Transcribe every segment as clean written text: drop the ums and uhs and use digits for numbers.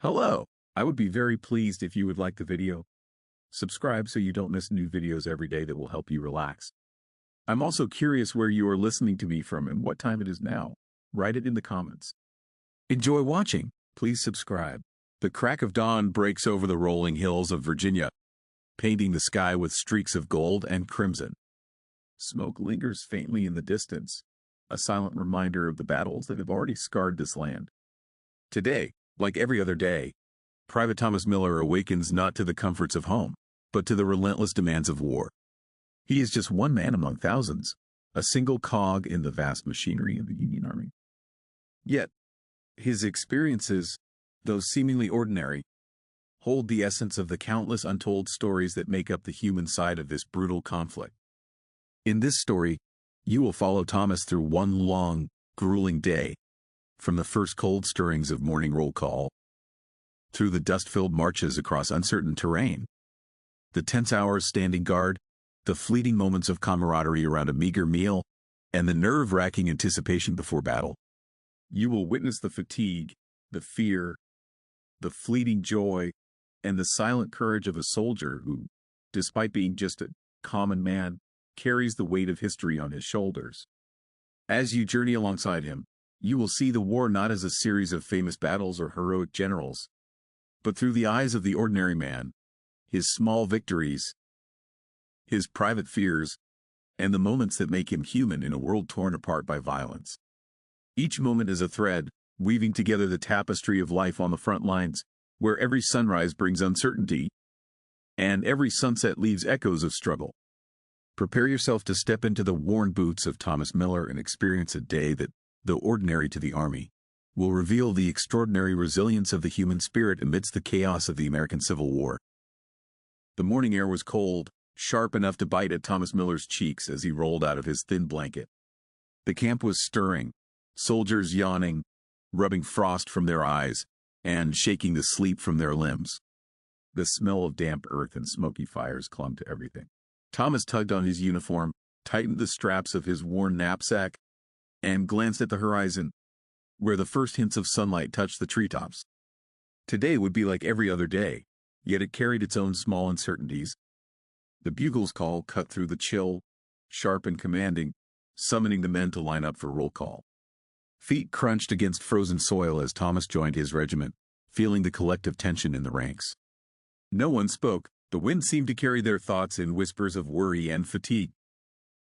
Hello! I would be very pleased if you would like the video. Subscribe so you don't miss new videos every day that will help you relax. I'm also curious where you are listening to me from and what time it is now. Write it in the comments. Enjoy watching. Please subscribe. The crack of dawn breaks over the rolling hills of Virginia, painting the sky with streaks of gold and crimson. Smoke lingers faintly in the distance, a silent reminder of the battles that have already scarred this land. Today, like every other day, Private Thomas Miller awakens not to the comforts of home, but to the relentless demands of war. He is just one man among thousands, a single cog in the vast machinery of the Union Army. Yet, his experiences, though seemingly ordinary, hold the essence of the countless untold stories that make up the human side of this brutal conflict. In this story, you will follow Thomas through one long, grueling day, from the first cold stirrings of morning roll call, through the dust-filled marches across uncertain terrain, the tense hours standing guard, the fleeting moments of camaraderie around a meager meal, and the nerve-wracking anticipation before battle. You will witness the fatigue, the fear, the fleeting joy, and the silent courage of a soldier who, despite being just a common man, carries the weight of history on his shoulders. As you journey alongside him, you will see the war not as a series of famous battles or heroic generals, but through the eyes of the ordinary man, his small victories, his private fears, and the moments that make him human in a world torn apart by violence. Each moment is a thread, weaving together the tapestry of life on the front lines, where every sunrise brings uncertainty, and every sunset leaves echoes of struggle. Prepare yourself to step into the worn boots of Thomas Miller and experience a day that, though ordinary to the Army, will reveal the extraordinary resilience of the human spirit amidst the chaos of the American Civil War. The morning air was cold, sharp enough to bite at Thomas Miller's cheeks as he rolled out of his thin blanket. The camp was stirring, soldiers yawning, rubbing frost from their eyes, and shaking the sleep from their limbs. The smell of damp earth and smoky fires clung to everything. Thomas tugged on his uniform, tightened the straps of his worn knapsack, and glanced at the horizon, where the first hints of sunlight touched the treetops. Today would be like every other day, yet it carried its own small uncertainties. The bugle's call cut through the chill, sharp and commanding, summoning the men to line up for roll call. Feet crunched against frozen soil as Thomas joined his regiment, feeling the collective tension in the ranks. No one spoke. The wind seemed to carry their thoughts in whispers of worry and fatigue.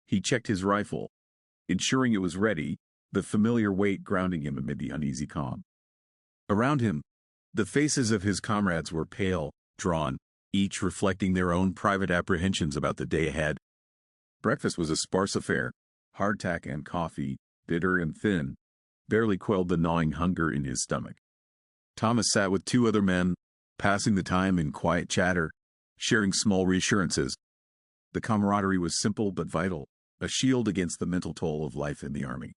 He checked his rifle, ensuring it was ready, the familiar weight grounding him amid the uneasy calm. Around him, the faces of his comrades were pale, drawn, each reflecting their own private apprehensions about the day ahead. Breakfast was a sparse affair. Hardtack and coffee, bitter and thin, barely quelled the gnawing hunger in his stomach. Thomas sat with two other men, passing the time in quiet chatter, sharing small reassurances. The camaraderie was simple but vital, a shield against the mental toll of life in the Army.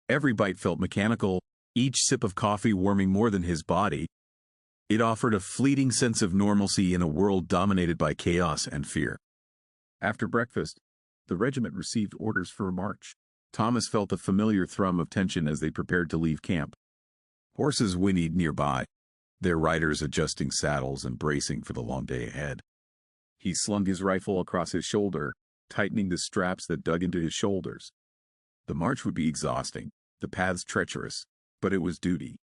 Every bite felt mechanical, each sip of coffee warming more than his body. It offered a fleeting sense of normalcy in a world dominated by chaos and fear. After breakfast, the regiment received orders for a march. Thomas felt a familiar thrum of tension as they prepared to leave camp. Horses whinnied nearby, their riders adjusting saddles and bracing for the long day ahead. He slung his rifle across his shoulder, tightening the straps that dug into his shoulders. The march would be exhausting, the paths treacherous, but it was duty.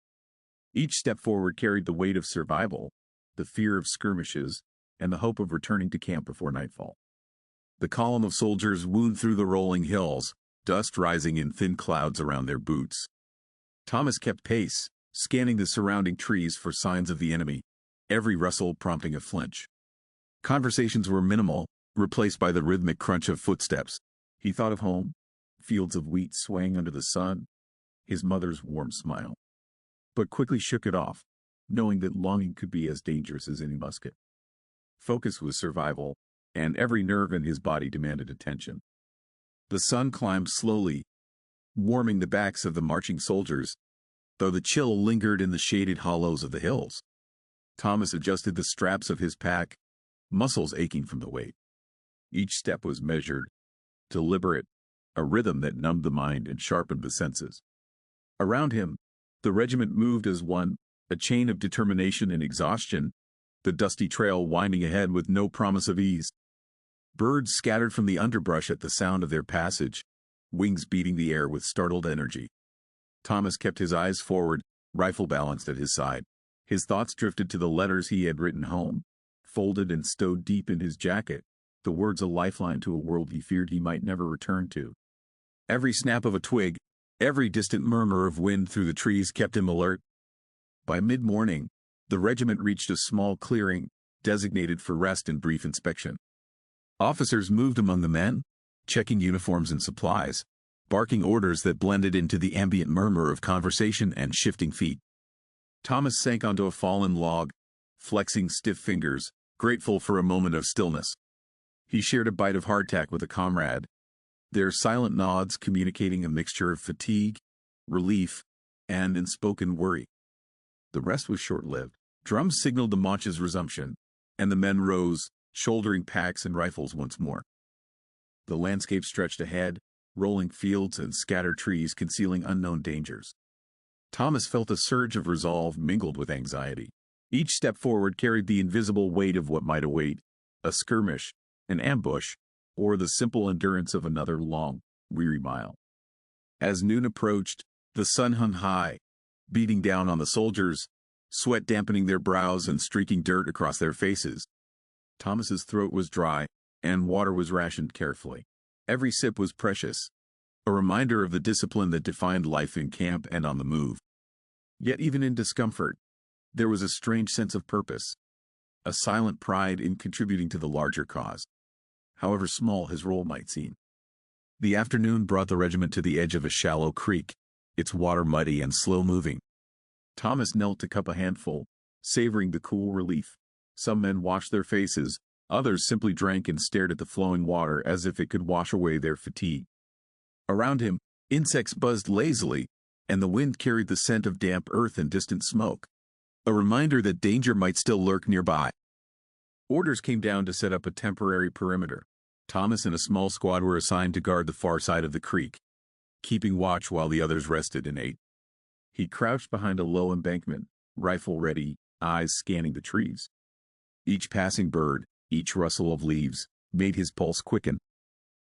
Each step forward carried the weight of survival, the fear of skirmishes, and the hope of returning to camp before nightfall. The column of soldiers wound through the rolling hills, dust rising in thin clouds around their boots. Thomas kept pace, scanning the surrounding trees for signs of the enemy, every rustle prompting a flinch. Conversations were minimal, replaced by the rhythmic crunch of footsteps. He thought of home, fields of wheat swaying under the sun, his mother's warm smile, but quickly shook it off, knowing that longing could be as dangerous as any musket. Focus was survival, and every nerve in his body demanded attention. The sun climbed slowly, warming the backs of the marching soldiers, though the chill lingered in the shaded hollows of the hills. Thomas adjusted the straps of his pack, muscles aching from the weight. Each step was measured, deliberate, a rhythm that numbed the mind and sharpened the senses. Around him, the regiment moved as one, a chain of determination and exhaustion, the dusty trail winding ahead with no promise of ease. Birds scattered from the underbrush at the sound of their passage, wings beating the air with startled energy. Thomas kept his eyes forward, rifle balanced at his side. His thoughts drifted to the letters he had written home, folded and stowed deep in his jacket, the words a lifeline to a world he feared he might never return to. Every snap of a twig, every distant murmur of wind through the trees kept him alert. By mid-morning, the regiment reached a small clearing, designated for rest and brief inspection. Officers moved among the men, checking uniforms and supplies, barking orders that blended into the ambient murmur of conversation and shifting feet. Thomas sank onto a fallen log, flexing stiff fingers, grateful for a moment of stillness. He shared a bite of hardtack with a comrade, their silent nods communicating a mixture of fatigue, relief, and unspoken worry. The rest was short-lived. Drums signaled the march's resumption, and the men rose, shouldering packs and rifles once more. The landscape stretched ahead, rolling fields and scattered trees concealing unknown dangers. Thomas felt a surge of resolve mingled with anxiety. Each step forward carried the invisible weight of what might await, a skirmish, an ambush, or the simple endurance of another long, weary mile. As noon approached, the sun hung high, beating down on the soldiers, sweat dampening their brows and streaking dirt across their faces. Thomas's throat was dry, and water was rationed carefully. Every sip was precious, a reminder of the discipline that defined life in camp and on the move. Yet even in discomfort, there was a strange sense of purpose, a silent pride in contributing to the larger cause, however small his role might seem. The afternoon brought the regiment to the edge of a shallow creek, its water muddy and slow-moving. Thomas knelt to cup a handful, savoring the cool relief. Some men washed their faces, others simply drank and stared at the flowing water as if it could wash away their fatigue. Around him, insects buzzed lazily, and the wind carried the scent of damp earth and distant smoke, a reminder that danger might still lurk nearby. Orders came down to set up a temporary perimeter. Thomas and a small squad were assigned to guard the far side of the creek, keeping watch while the others rested and ate. He crouched behind a low embankment, rifle ready, eyes scanning the trees. Each passing bird, each rustle of leaves, made his pulse quicken.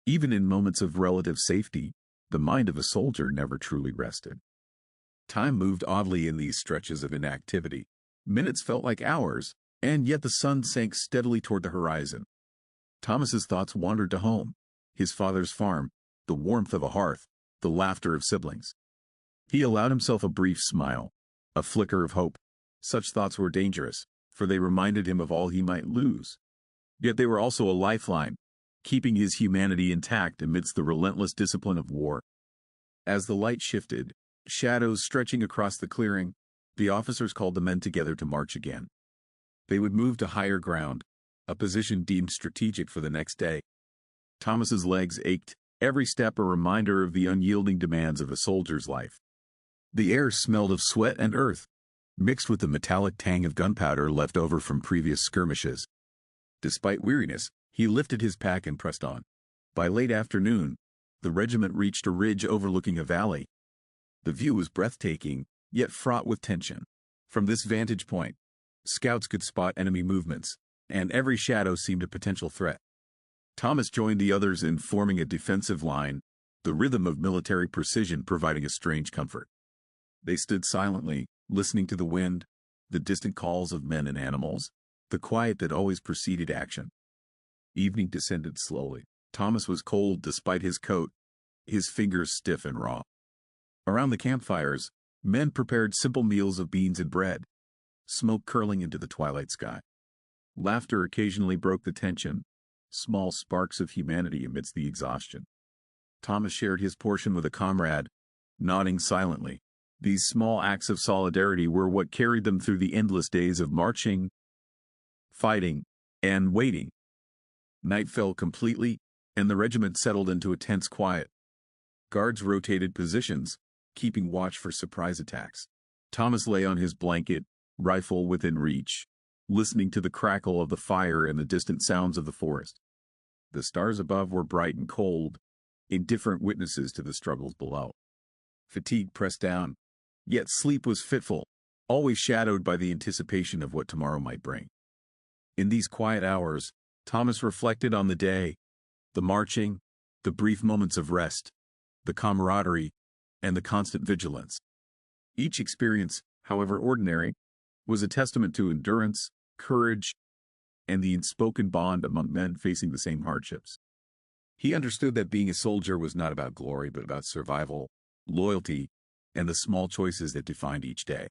Even in moments of relative safety, the mind of a soldier never truly rested. Time moved oddly in these stretches of inactivity. Minutes felt like hours, and yet the sun sank steadily toward the horizon. Thomas's thoughts wandered to home, his father's farm, the warmth of a hearth, the laughter of siblings. He allowed himself a brief smile, a flicker of hope. Such thoughts were dangerous, for they reminded him of all he might lose. Yet they were also a lifeline, keeping his humanity intact amidst the relentless discipline of war. As the light shifted, shadows stretching across the clearing, the officers called the men together to march again. They would move to higher ground, a position deemed strategic for the next day. Thomas's legs ached, every step a reminder of the unyielding demands of a soldier's life. The air smelled of sweat and earth, mixed with the metallic tang of gunpowder left over from previous skirmishes. Despite weariness, he lifted his pack and pressed on. By late afternoon, the regiment reached a ridge overlooking a valley. The view was breathtaking, yet fraught with tension. From this vantage point, scouts could spot enemy movements, and every shadow seemed a potential threat. Thomas joined the others in forming a defensive line, the rhythm of military precision providing a strange comfort. They stood silently, listening to the wind, the distant calls of men and animals, the quiet that always preceded action. Evening descended slowly. Thomas was cold despite his coat, his fingers stiff and raw. Around the campfires, men prepared simple meals of beans and bread, smoke curling into the twilight sky. Laughter occasionally broke the tension, small sparks of humanity amidst the exhaustion. Thomas shared his portion with a comrade, nodding silently. These small acts of solidarity were what carried them through the endless days of marching, fighting, and waiting. Night fell completely, and the regiment settled into a tense quiet. Guards rotated positions, keeping watch for surprise attacks. Thomas lay on his blanket, rifle within reach, listening to the crackle of the fire and the distant sounds of the forest. The stars above were bright and cold, indifferent witnesses to the struggles below. Fatigue pressed down, yet sleep was fitful, always shadowed by the anticipation of what tomorrow might bring. In these quiet hours, Thomas reflected on the day, the marching, the brief moments of rest, the camaraderie, and the constant vigilance. Each experience, however ordinary, was a testament to endurance, courage, and the unspoken bond among men facing the same hardships. He understood that being a soldier was not about glory but about survival, loyalty, and the small choices that defined each day.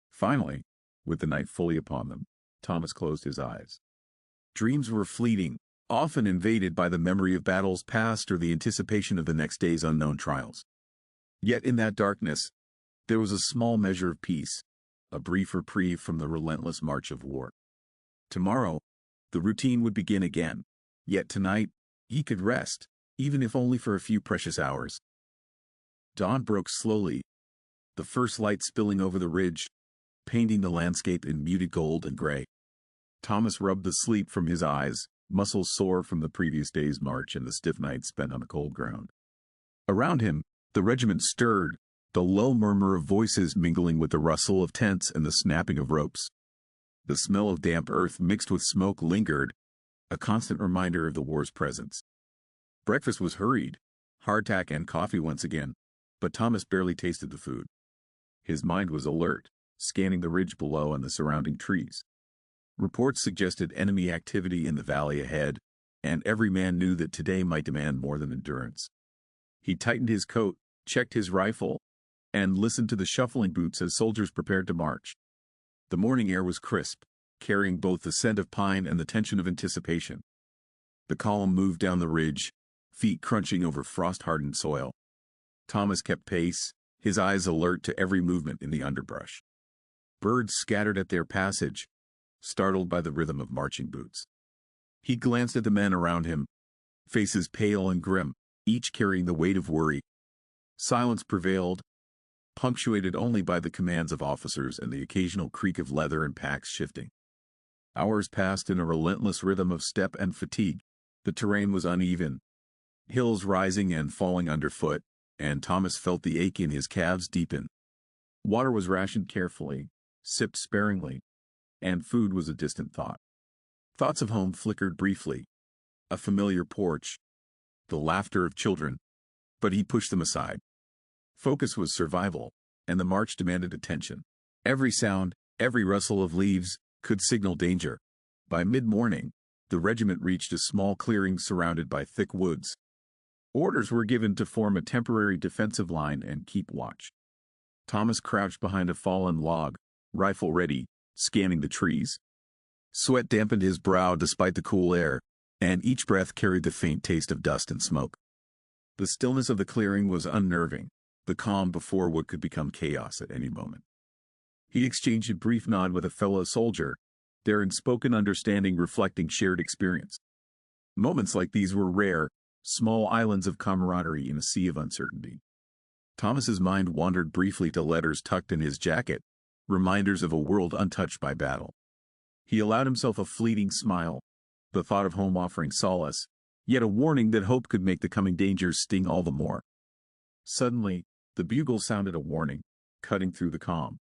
Finally, with the night fully upon them, Thomas closed his eyes. Dreams were fleeting, often invaded by the memory of battles past or the anticipation of the next day's unknown trials. Yet in that darkness, there was a small measure of peace, a brief reprieve from the relentless march of war. Tomorrow, the routine would begin again, yet tonight, he could rest, even if only for a few precious hours. Dawn broke slowly, the first light spilling over the ridge, painting the landscape in muted gold and gray. Thomas rubbed the sleep from his eyes, muscles sore from the previous day's march and the stiff night spent on the cold ground. Around him, the regiment stirred, the low murmur of voices mingling with the rustle of tents and the snapping of ropes. The smell of damp earth mixed with smoke lingered, a constant reminder of the war's presence. Breakfast was hurried, hardtack and coffee once again, but Thomas barely tasted the food. His mind was alert, scanning the ridge below and the surrounding trees. Reports suggested enemy activity in the valley ahead, and every man knew that today might demand more than endurance. He tightened his coat, checked his rifle, and listened to the shuffling boots as soldiers prepared to march. The morning air was crisp, carrying both the scent of pine and the tension of anticipation. The column moved down the ridge, feet crunching over frost-hardened soil. Thomas kept pace, his eyes alert to every movement in the underbrush. Birds scattered at their passage, startled by the rhythm of marching boots. He glanced at the men around him, faces pale and grim, each carrying the weight of worry. Silence prevailed, punctuated only by the commands of officers and the occasional creak of leather and packs shifting. Hours passed in a relentless rhythm of step and fatigue. The terrain was uneven, hills rising and falling underfoot, and Thomas felt the ache in his calves deepen. Water was rationed carefully, sipped sparingly, and food was a distant thought. Thoughts of home flickered briefly, a familiar porch, the laughter of children, but he pushed them aside. Focus was survival, and the march demanded attention. Every sound, every rustle of leaves, could signal danger. By mid-morning, the regiment reached a small clearing surrounded by thick woods. Orders were given to form a temporary defensive line and keep watch. Thomas crouched behind a fallen log, rifle ready, scanning the trees. Sweat dampened his brow despite the cool air, and each breath carried the faint taste of dust and smoke. The stillness of the clearing was unnerving, the calm before what could become chaos at any moment. He exchanged a brief nod with a fellow soldier, their unspoken understanding reflecting shared experience. Moments like these were rare, small islands of camaraderie in a sea of uncertainty. Thomas's mind wandered briefly to letters tucked in his jacket, reminders of a world untouched by battle. He allowed himself a fleeting smile, the thought of home offering solace, yet a warning that hope could make the coming dangers sting all the more. Suddenly, the bugle sounded a warning, cutting through the calm.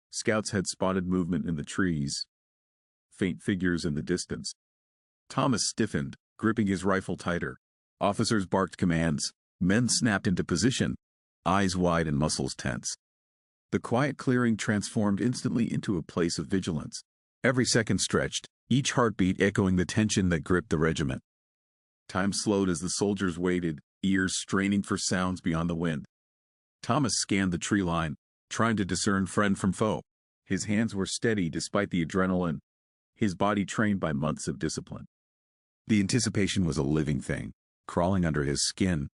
Scouts had spotted movement in the trees, faint figures in the distance. Thomas stiffened, gripping his rifle tighter. Officers barked commands, men snapped into position, eyes wide and muscles tense. The quiet clearing transformed instantly into a place of vigilance. Every second stretched, each heartbeat echoing the tension that gripped the regiment. Time slowed as the soldiers waited, ears straining for sounds beyond the wind. Thomas scanned the tree line, trying to discern friend from foe. His hands were steady despite the adrenaline, his body trained by months of discipline. The anticipation was a living thing, crawling under his skin,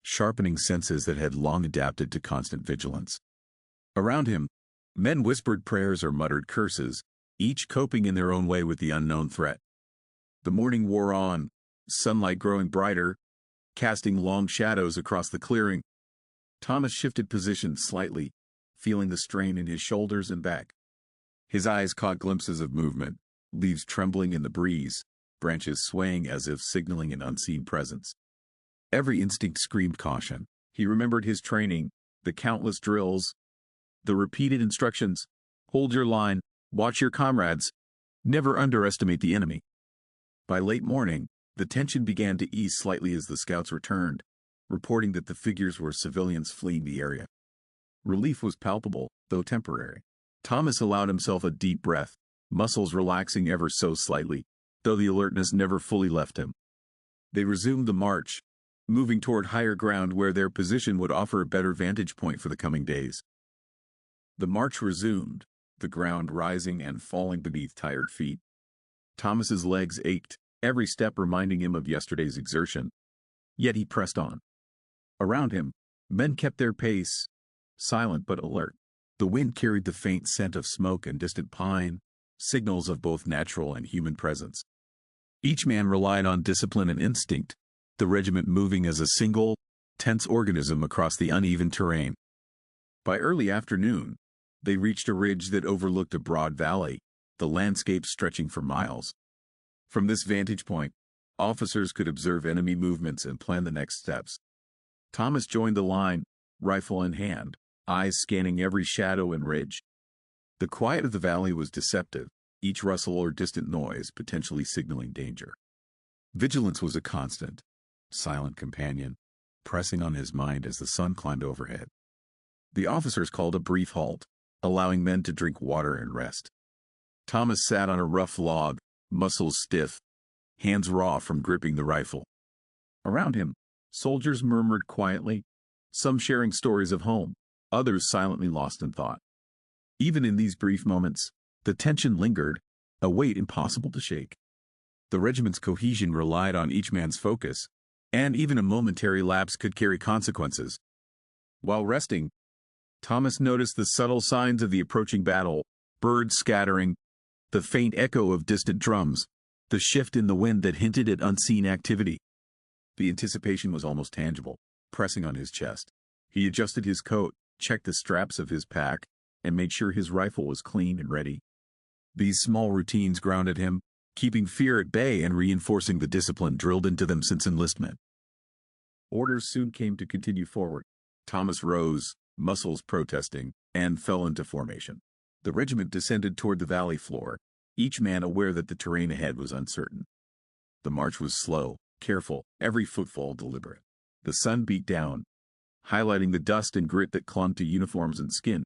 sharpening senses that had long adapted to constant vigilance. Around him, men whispered prayers or muttered curses, each coping in their own way with the unknown threat. The morning wore on, sunlight growing brighter, casting long shadows across the clearing. Thomas shifted position slightly, feeling the strain in his shoulders and back. His eyes caught glimpses of movement, leaves trembling in the breeze, branches swaying as if signaling an unseen presence. Every instinct screamed caution. He remembered his training, the countless drills, the repeated instructions, Hold your line, watch your comrades. Never underestimate the enemy. By late morning, the tension began to ease slightly as the scouts returned, reporting that the figures were civilians fleeing the area. Relief was palpable, though temporary. Thomas allowed himself a deep breath, muscles relaxing ever so slightly, though the alertness never fully left him. They resumed the march, moving toward higher ground where their position would offer a better vantage point for the coming days. The march resumed, the ground rising and falling beneath tired feet. Thomas's legs ached, every step reminding him of yesterday's exertion. Yet he pressed on. Around him, men kept their pace, silent but alert. The wind carried the faint scent of smoke and distant pine, signals of both natural and human presence. Each man relied on discipline and instinct, the regiment moving as a single, tense organism across the uneven terrain. By early afternoon, they reached a ridge that overlooked a broad valley, the landscape stretching for miles. From this vantage point, officers could observe enemy movements and plan the next steps. Thomas joined the line, rifle in hand, eyes scanning every shadow and ridge. The quiet of the valley was deceptive, each rustle or distant noise potentially signaling danger. Vigilance was a constant, silent companion, pressing on his mind as the sun climbed overhead. The officers called a brief halt, allowing men to drink water and rest. Thomas sat on a rough log, muscles stiff, hands raw from gripping the rifle. Around him, soldiers murmured quietly, some sharing stories of home, others silently lost in thought. Even in these brief moments, the tension lingered, a weight impossible to shake. The regiment's cohesion relied on each man's focus, and even a momentary lapse could carry consequences. While resting, Thomas noticed the subtle signs of the approaching battle, birds scattering, the faint echo of distant drums, the shift in the wind that hinted at unseen activity. The anticipation was almost tangible, pressing on his chest. He adjusted his coat, checked the straps of his pack, and made sure his rifle was clean and ready. These small routines grounded him, keeping fear at bay and reinforcing the discipline drilled into them since enlistment. Orders soon came to continue forward. Thomas rose, muscles protesting, and fell into formation. The regiment descended toward the valley floor, each man aware that the terrain ahead was uncertain. The march was slow, careful, every footfall deliberate. The sun beat down, highlighting the dust and grit that clung to uniforms and skin.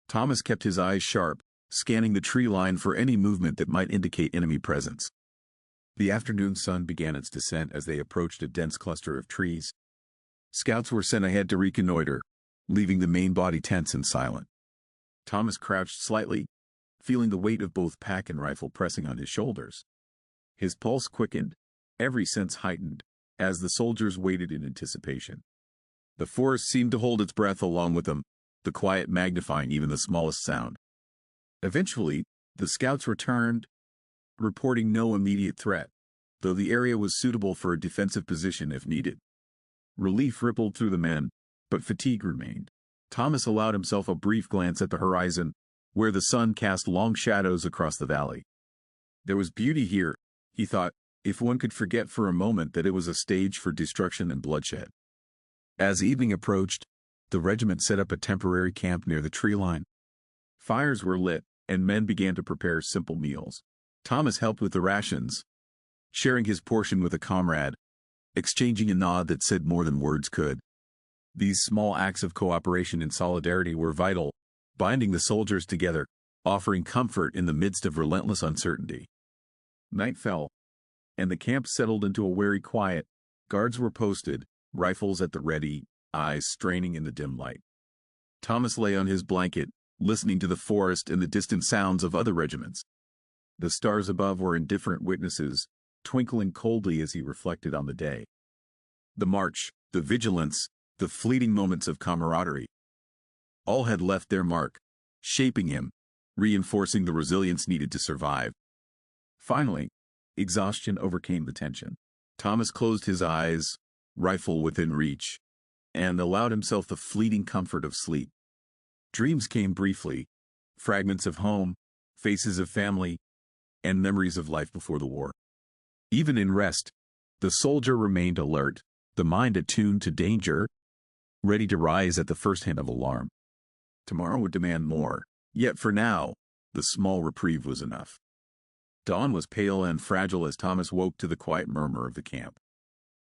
Thomas kept his eyes sharp, scanning the tree line for any movement that might indicate enemy presence. The afternoon sun began its descent as they approached a dense cluster of trees. Scouts were sent ahead to reconnoiter, leaving the main body tense and silent. Thomas crouched slightly, feeling the weight of both pack and rifle pressing on his shoulders. His pulse quickened, every sense heightened, as the soldiers waited in anticipation. The forest seemed to hold its breath along with them, the quiet magnifying even the smallest sound. Eventually, the scouts returned, reporting no immediate threat, though the area was suitable for a defensive position if needed. Relief rippled through the men, but fatigue remained. Thomas allowed himself a brief glance at the horizon, where the sun cast long shadows across the valley. There was beauty here, he thought, if one could forget for a moment that it was a stage for destruction and bloodshed. As evening approached, the regiment set up a temporary camp near the tree line. Fires were lit, and men began to prepare simple meals. Thomas helped with the rations, sharing his portion with a comrade, exchanging a nod that said more than words could. These small acts of cooperation and solidarity were vital, binding the soldiers together, offering comfort in the midst of relentless uncertainty. Night fell, and the camp settled into a wary quiet. Guards were posted, rifles at the ready, eyes straining in the dim light. Thomas lay on his blanket, listening to the forest and the distant sounds of other regiments. The stars above were indifferent witnesses, twinkling coldly as he reflected on the day. The march, the vigilance, the fleeting moments of camaraderie. All had left their mark, shaping him, reinforcing the resilience needed to survive. Finally, exhaustion overcame the tension. Thomas closed his eyes, rifle within reach, and allowed himself the fleeting comfort of sleep. Dreams came briefly, fragments of home, faces of family, and memories of life before the war. Even in rest, the soldier remained alert, the mind attuned to danger, ready to rise at the first hint of alarm. Tomorrow would demand more, Yet for now, the small reprieve was enough. Dawn was pale and fragile as Thomas woke to the quiet murmur of the camp.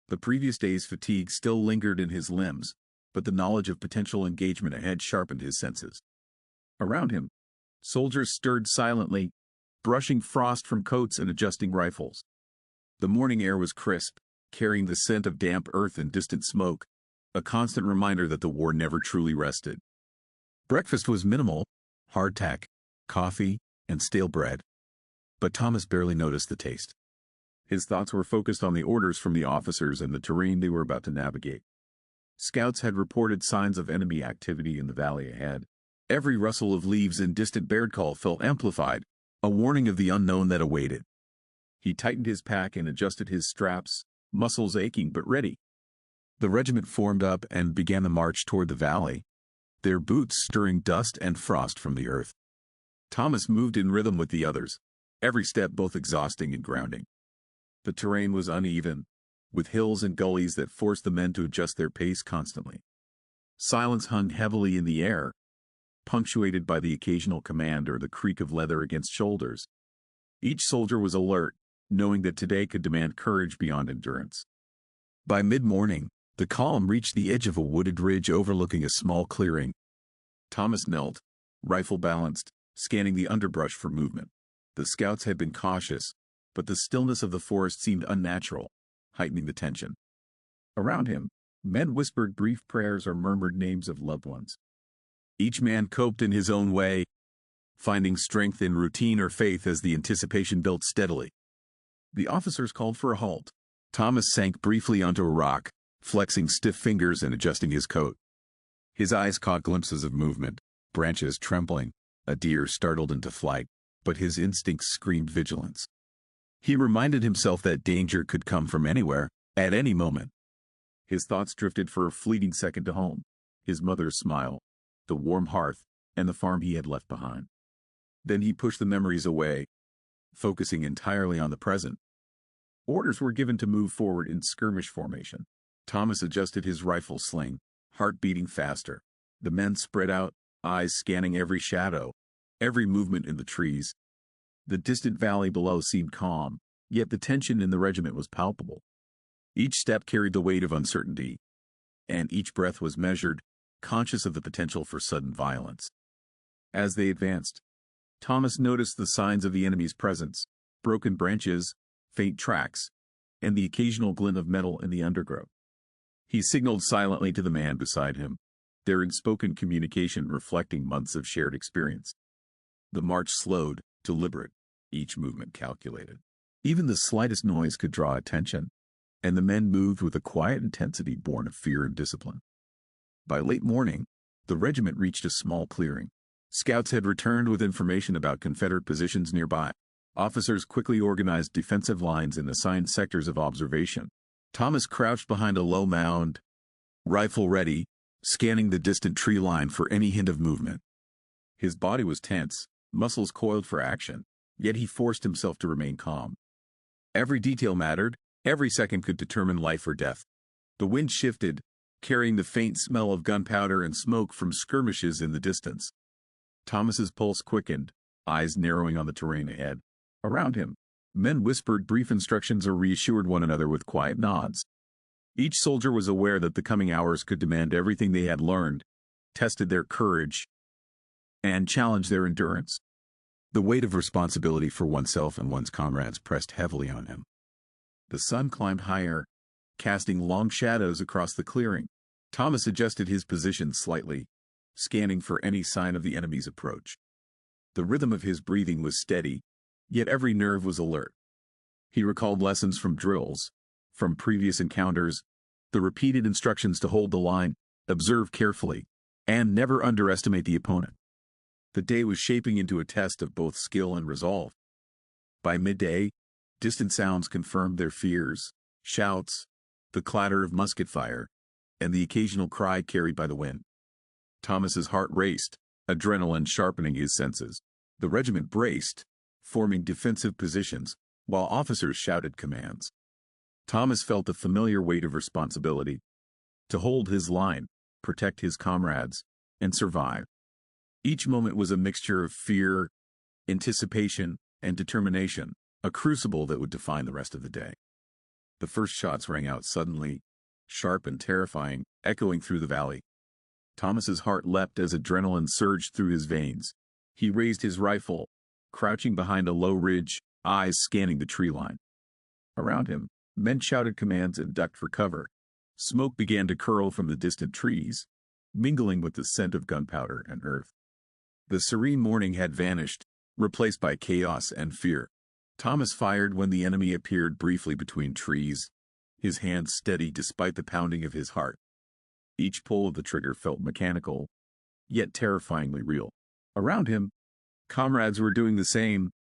The previous day's fatigue still lingered in his limbs, but the knowledge of potential engagement ahead sharpened his senses. Around him, soldiers stirred silently, brushing frost from coats and adjusting rifles. The morning air was crisp, carrying the scent of damp earth and distant smoke, a constant reminder that the war never truly rested. Breakfast was minimal: hardtack, coffee, and stale bread. But Thomas barely noticed the taste. His thoughts were focused on the orders from the officers and the terrain they were about to navigate. Scouts had reported signs of enemy activity in the valley ahead. Every rustle of leaves and distant bird call felt amplified, a warning of the unknown that awaited. He tightened his pack and adjusted his straps, muscles aching but ready. The regiment formed up and began the march toward the valley, their boots stirring dust and frost from the earth. Thomas moved in rhythm with the others, every step both exhausting and grounding. The terrain was uneven, with hills and gullies that forced the men to adjust their pace constantly. Silence hung heavily in the air, punctuated by the occasional command or the creak of leather against shoulders. Each soldier was alert, knowing that today could demand courage beyond endurance. By mid-morning, the column reached the edge of a wooded ridge overlooking a small clearing. Thomas knelt, rifle balanced, scanning the underbrush for movement. The scouts had been cautious, but the stillness of the forest seemed unnatural, heightening the tension. Around him, men whispered brief prayers or murmured names of loved ones. Each man coped in his own way, finding strength in routine or faith as the anticipation built steadily. The officers called for a halt. Thomas sank briefly onto a rock, flexing stiff fingers and adjusting his coat. His eyes caught glimpses of movement, branches trembling, a deer startled into flight, but his instincts screamed vigilance. He reminded himself that danger could come from anywhere, at any moment. His thoughts drifted for a fleeting second to home, his mother's smile, the warm hearth, and the farm he had left behind. Then he pushed the memories away, focusing entirely on the present. Orders were given to move forward in skirmish formation. Thomas adjusted his rifle sling, heart beating faster. The men spread out, eyes scanning every shadow, every movement in the trees. The distant valley below seemed calm, yet the tension in the regiment was palpable. Each step carried the weight of uncertainty, and each breath was measured, conscious of the potential for sudden violence. As they advanced, Thomas noticed the signs of the enemy's presence: broken branches, faint tracks, and the occasional glint of metal in the undergrowth. He signaled silently to the man beside him, their unspoken communication reflecting months of shared experience. The march slowed, deliberate, each movement calculated. Even the slightest noise could draw attention, and the men moved with a quiet intensity born of fear and discipline. By late morning, the regiment reached a small clearing. Scouts had returned with information about Confederate positions nearby. Officers quickly organized defensive lines and assigned sectors of observation. Thomas crouched behind a low mound, rifle ready, scanning the distant tree line for any hint of movement. His body was tense, muscles coiled for action, yet he forced himself to remain calm. Every detail mattered, every second could determine life or death. The wind shifted, carrying the faint smell of gunpowder and smoke from skirmishes in the distance. Thomas's pulse quickened, eyes narrowing on the terrain ahead. Around him, men whispered brief instructions or reassured one another with quiet nods. Each soldier was aware that the coming hours could demand everything they had learned, tested their courage, and challenged their endurance. The weight of responsibility for oneself and one's comrades pressed heavily on him. The sun climbed higher, casting long shadows across the clearing. Thomas adjusted his position slightly, scanning for any sign of the enemy's approach. The rhythm of his breathing was steady, yet every nerve was alert. He recalled lessons from drills, from previous encounters, the repeated instructions to hold the line, observe carefully, and never underestimate the opponent. The day was shaping into a test of both skill and resolve. By midday, distant sounds confirmed their fears: shouts, the clatter of musket fire, and the occasional cry carried by the wind. Thomas's heart raced, adrenaline sharpening his senses. The regiment braced, forming defensive positions, while officers shouted commands. Thomas felt the familiar weight of responsibility: to hold his line, protect his comrades, and survive. Each moment was a mixture of fear, anticipation, and determination, a crucible that would define the rest of the day. The first shots rang out suddenly, sharp and terrifying, echoing through the valley. Thomas's heart leapt as adrenaline surged through his veins. He raised his rifle, crouching behind a low ridge, eyes scanning the tree line. Around him, men shouted commands and ducked for cover. Smoke began to curl from the distant trees, mingling with the scent of gunpowder and earth. The serene morning had vanished, replaced by chaos and fear. Thomas fired when the enemy appeared briefly between trees, his hands steady despite the pounding of his heart. Each pull of the trigger felt mechanical, yet terrifyingly real. Around him, comrades were doing the same,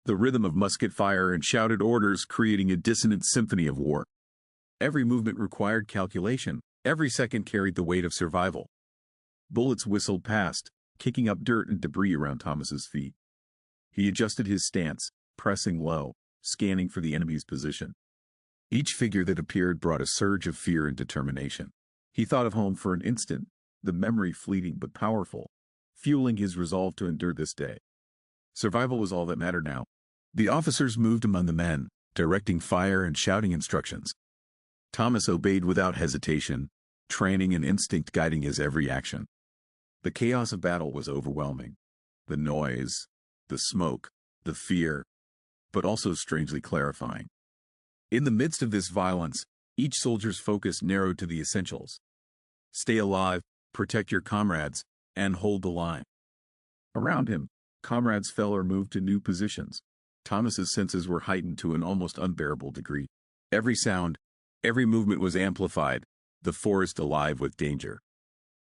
the rhythm of musket fire and shouted orders creating a dissonant symphony of war. Every movement required calculation, every second carried the weight of survival. Bullets whistled past, kicking up dirt and debris around Thomas's feet. He adjusted his stance, pressing low, scanning for the enemy's position. Each figure that appeared brought a surge of fear and determination. He thought of home for an instant, the memory fleeting but powerful, fueling his resolve to endure this day. Survival was all that mattered now. The officers moved among the men, directing fire and shouting instructions. Thomas obeyed without hesitation, training and instinct guiding his every action. The chaos of battle was overwhelming. The noise, the smoke, the fear, but also strangely clarifying. In the midst of this violence, each soldier's focus narrowed to the essentials. Stay alive, protect your comrades, and hold the line. Around him, comrades fell or moved to new positions. Thomas's senses were heightened to an almost unbearable degree. Every sound, every movement was amplified, the forest alive with danger.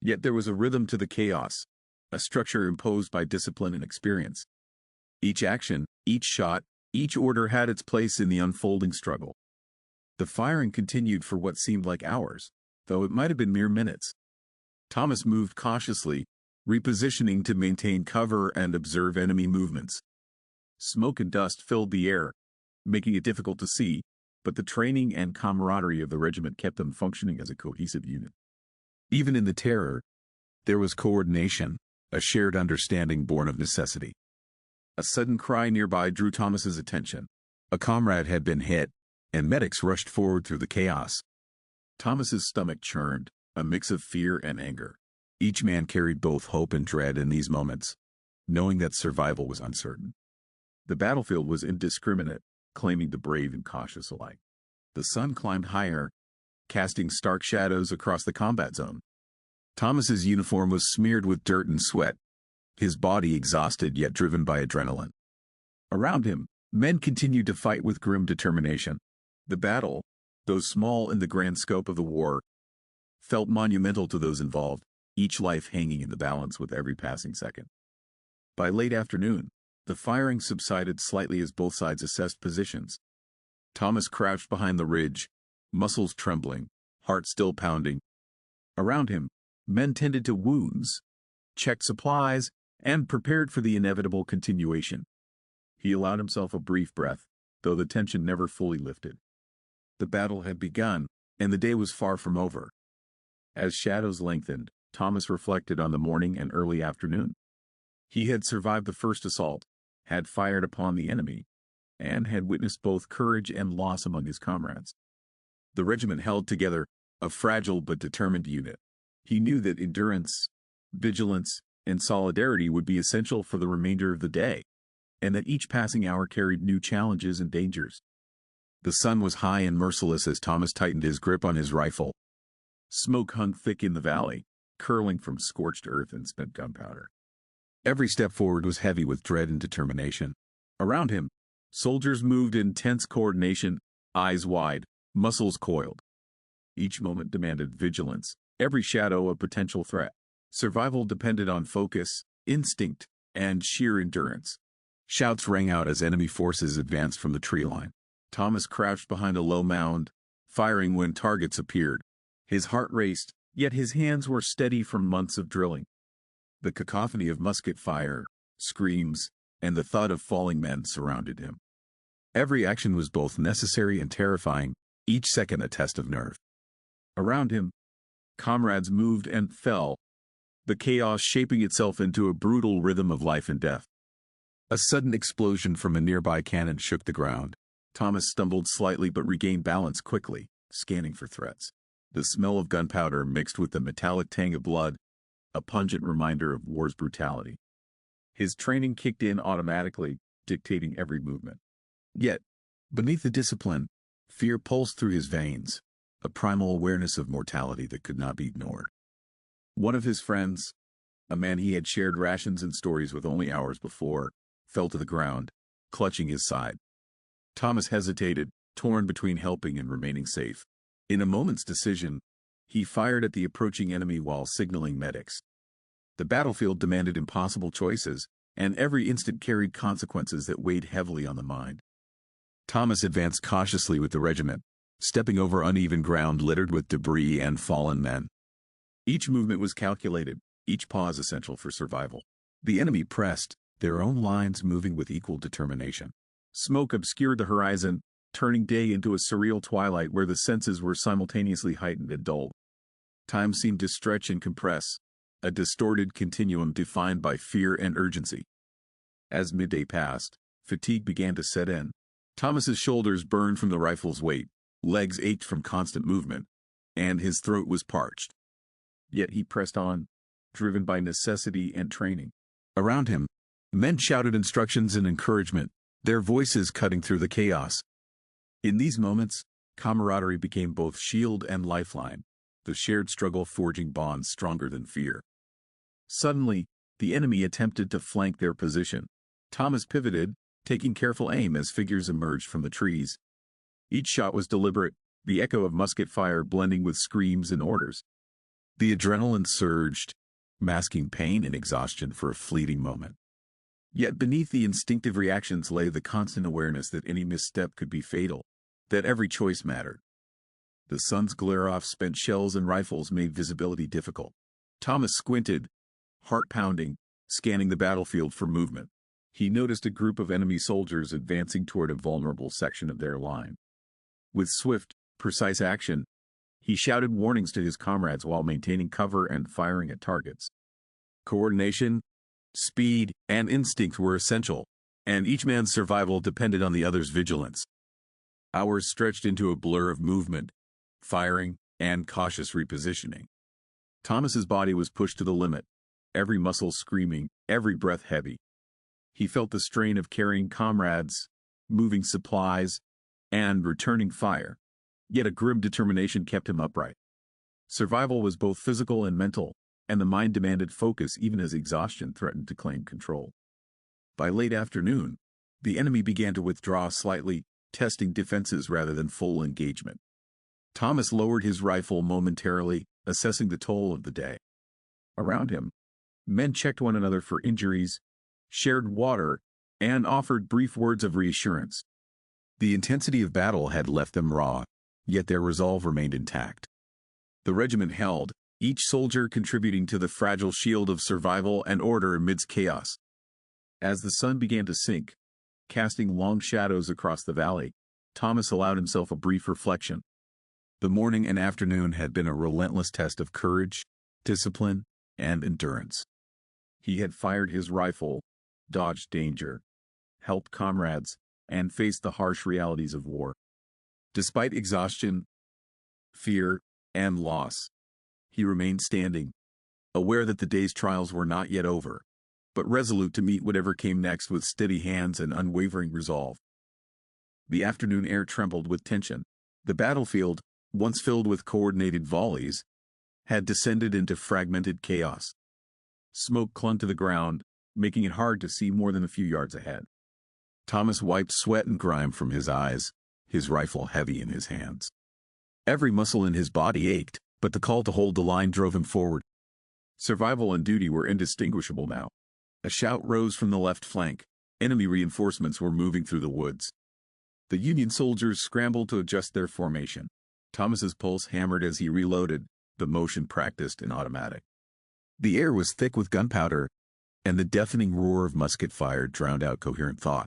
Yet there was a rhythm to the chaos, a structure imposed by discipline and experience. Each action, each shot, each order had its place in the unfolding struggle. The firing continued for what seemed like hours, though it might have been mere minutes. Thomas moved cautiously, repositioning to maintain cover and observe enemy movements. Smoke and dust filled the air, making it difficult to see, but the training and camaraderie of the regiment kept them functioning as a cohesive unit. Even in the terror, there was coordination, a shared understanding born of necessity. A sudden cry nearby drew Thomas's attention. A comrade had been hit, and medics rushed forward through the chaos. Thomas's stomach churned, a mix of fear and anger. Each man carried both hope and dread in these moments, knowing that survival was uncertain. The battlefield was indiscriminate, claiming the brave and cautious alike. The sun climbed higher, casting stark shadows across the combat zone. Thomas's uniform was smeared with dirt and sweat, his body exhausted yet driven by adrenaline. Around him, men continued to fight with grim determination. The battle, though small in the grand scope of the war, felt monumental to those involved, each life hanging in the balance with every passing second. By late afternoon, the firing subsided slightly as both sides assessed positions. Thomas crouched behind the ridge, muscles trembling, heart still pounding. Around him, men tended to wounds, checked supplies, and prepared for the inevitable continuation. He allowed himself a brief breath, though the tension never fully lifted. The battle had begun, and the day was far from over. As shadows lengthened, Thomas reflected on the morning and early afternoon. He had survived the first assault, had fired upon the enemy, and had witnessed both courage and loss among his comrades. The regiment held together, a fragile but determined unit. He knew that endurance, vigilance, and solidarity would be essential for the remainder of the day, and that each passing hour carried new challenges and dangers. The sun was high and merciless as Thomas tightened his grip on his rifle. Smoke hung thick in the valley, curling from scorched earth and spent gunpowder. Every step forward was heavy with dread and determination. Around him, soldiers moved in tense coordination, eyes wide, muscles coiled. Each moment demanded vigilance, every shadow a potential threat. Survival depended on focus, instinct, and sheer endurance. Shouts rang out as enemy forces advanced from the tree line. Thomas crouched behind a low mound, firing when targets appeared. His heart raced, yet his hands were steady from months of drilling. The cacophony of musket fire, screams, and the thud of falling men surrounded him. Every action was both necessary and terrifying, each second a test of nerve. Around him, comrades moved and fell, the chaos shaping itself into a brutal rhythm of life and death. A sudden explosion from a nearby cannon shook the ground. Thomas stumbled slightly but regained balance quickly, scanning for threats. The smell of gunpowder mixed with the metallic tang of blood, a pungent reminder of war's brutality. His training kicked in automatically, dictating every movement. Yet, beneath the discipline, fear pulsed through his veins, a primal awareness of mortality that could not be ignored. One of his friends, a man he had shared rations and stories with only hours before, fell to the ground, clutching his side. Thomas hesitated, torn between helping and remaining safe. In a moment's decision, he fired at the approaching enemy while signaling medics. The battlefield demanded impossible choices, and every instant carried consequences that weighed heavily on the mind. Thomas advanced cautiously with the regiment, stepping over uneven ground littered with debris and fallen men. Each movement was calculated, each pause essential for survival. The enemy pressed, their own lines moving with equal determination. Smoke obscured the horizon, turning day into a surreal twilight where the senses were simultaneously heightened and dulled. Time seemed to stretch and compress, a distorted continuum defined by fear and urgency. As midday passed, fatigue began to set in. Thomas's shoulders burned from the rifle's weight, legs ached from constant movement, and his throat was parched. Yet he pressed on, driven by necessity and training. Around him, men shouted instructions and encouragement, their voices cutting through the chaos. In these moments, camaraderie became both shield and lifeline, the shared struggle forging bonds stronger than fear. Suddenly, the enemy attempted to flank their position. Thomas pivoted, taking careful aim as figures emerged from the trees. Each shot was deliberate, the echo of musket fire blending with screams and orders. The adrenaline surged, masking pain and exhaustion for a fleeting moment. Yet beneath the instinctive reactions lay the constant awareness that any misstep could be fatal, that every choice mattered. The sun's glare off spent shells and rifles made visibility difficult. Thomas squinted, heart pounding, scanning the battlefield for movement. He noticed a group of enemy soldiers advancing toward a vulnerable section of their line. With swift, precise action, he shouted warnings to his comrades while maintaining cover and firing at targets. Coordination, speed, and instinct were essential, and each man's survival depended on the other's vigilance. Hours stretched into a blur of movement, firing, and cautious repositioning. Thomas's body was pushed to the limit, every muscle screaming, every breath heavy. He felt the strain of carrying comrades, moving supplies, and returning fire. Yet a grim determination kept him upright. Survival was both physical and mental, and the mind demanded focus even as exhaustion threatened to claim control. By late afternoon, the enemy began to withdraw slightly, testing defenses rather than full engagement. Thomas lowered his rifle momentarily, assessing the toll of the day. Around him, men checked one another for injuries, shared water, and offered brief words of reassurance. The intensity of battle had left them raw, yet their resolve remained intact. The regiment held, each soldier contributing to the fragile shield of survival and order amidst chaos. As the sun began to sink, casting long shadows across the valley, Thomas allowed himself a brief reflection. The morning and afternoon had been a relentless test of courage, discipline, and endurance. He had fired his rifle, dodged danger, helped comrades, and faced the harsh realities of war. Despite exhaustion, fear, and loss, he remained standing, aware that the day's trials were not yet over, but resolute to meet whatever came next with steady hands and unwavering resolve. The afternoon air trembled with tension. The battlefield, once filled with coordinated volleys, had descended into fragmented chaos. Smoke clung to the ground, making it hard to see more than a few yards ahead. Thomas wiped sweat and grime from his eyes, his rifle heavy in his hands. Every muscle in his body ached, but the call to hold the line drove him forward. Survival and duty were indistinguishable now. A shout rose from the left flank. Enemy reinforcements were moving through the woods. The Union soldiers scrambled to adjust their formation. Thomas's pulse hammered as he reloaded, the motion practiced in automatic. The air was thick with gunpowder, and the deafening roar of musket fire drowned out coherent thought.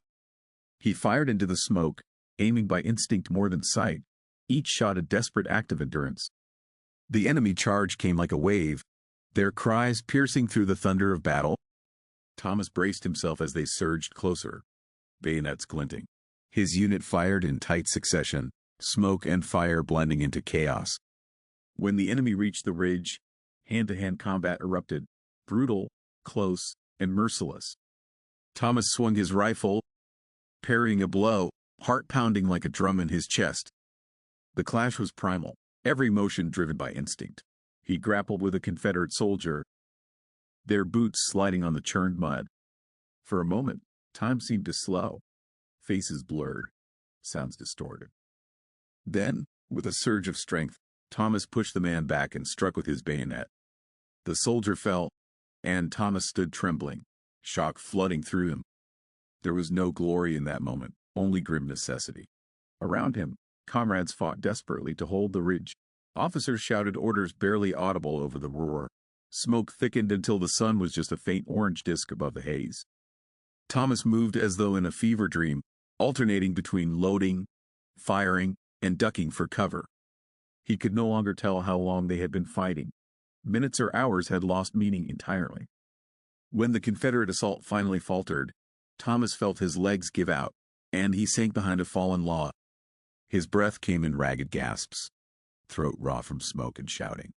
He fired into the smoke, aiming by instinct more than sight, each shot a desperate act of endurance. The enemy charge came like a wave, their cries piercing through the thunder of battle. Thomas braced himself as they surged closer, bayonets glinting. His unit fired in tight succession, smoke and fire blending into chaos. When the enemy reached the ridge, hand-to-hand combat erupted, brutal, close, and merciless. Thomas swung his rifle, parrying a blow, heart pounding like a drum in his chest. The clash was primal, every motion driven by instinct. He grappled with a Confederate soldier, their boots sliding on the churned mud. For a moment, time seemed to slow. Faces blurred, sounds distorted. Then, with a surge of strength, Thomas pushed the man back and struck with his bayonet. The soldier fell, and Thomas stood trembling, shock flooding through him. There was no glory in that moment, only grim necessity. Around him, comrades fought desperately to hold the ridge. Officers shouted orders barely audible over the roar. Smoke thickened until the sun was just a faint orange disk above the haze. Thomas moved as though in a fever dream, alternating between loading, firing, and ducking for cover. He could no longer tell how long they had been fighting. Minutes or hours had lost meaning entirely. When the Confederate assault finally faltered, Thomas felt his legs give out, and he sank behind a fallen log. His breath came in ragged gasps, throat raw from smoke and shouting.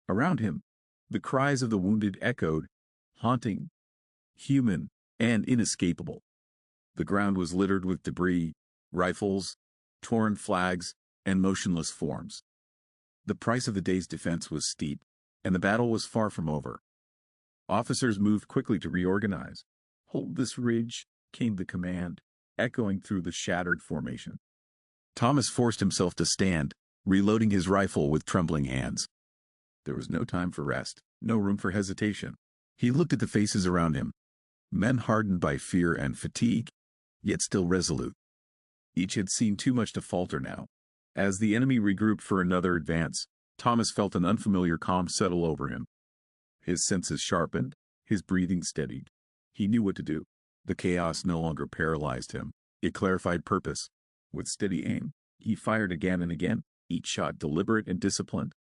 Around him, the cries of the wounded echoed, haunting, human, and inescapable. The ground was littered with debris, rifles, torn flags, and motionless forms. The price of the day's defense was steep, and the battle was far from over. Officers moved quickly to reorganize. "Hold this ridge," came the command, echoing through the shattered formation. Thomas forced himself to stand, reloading his rifle with trembling hands. There was no time for rest, no room for hesitation. He looked at the faces around him, men hardened by fear and fatigue, yet still resolute. Each had seen too much to falter now. As the enemy regrouped for another advance, Thomas felt an unfamiliar calm settle over him. His senses sharpened, his breathing steadied. He knew what to do. The chaos no longer paralyzed him. It clarified purpose. With steady aim, he fired again and again, each shot deliberate and disciplined.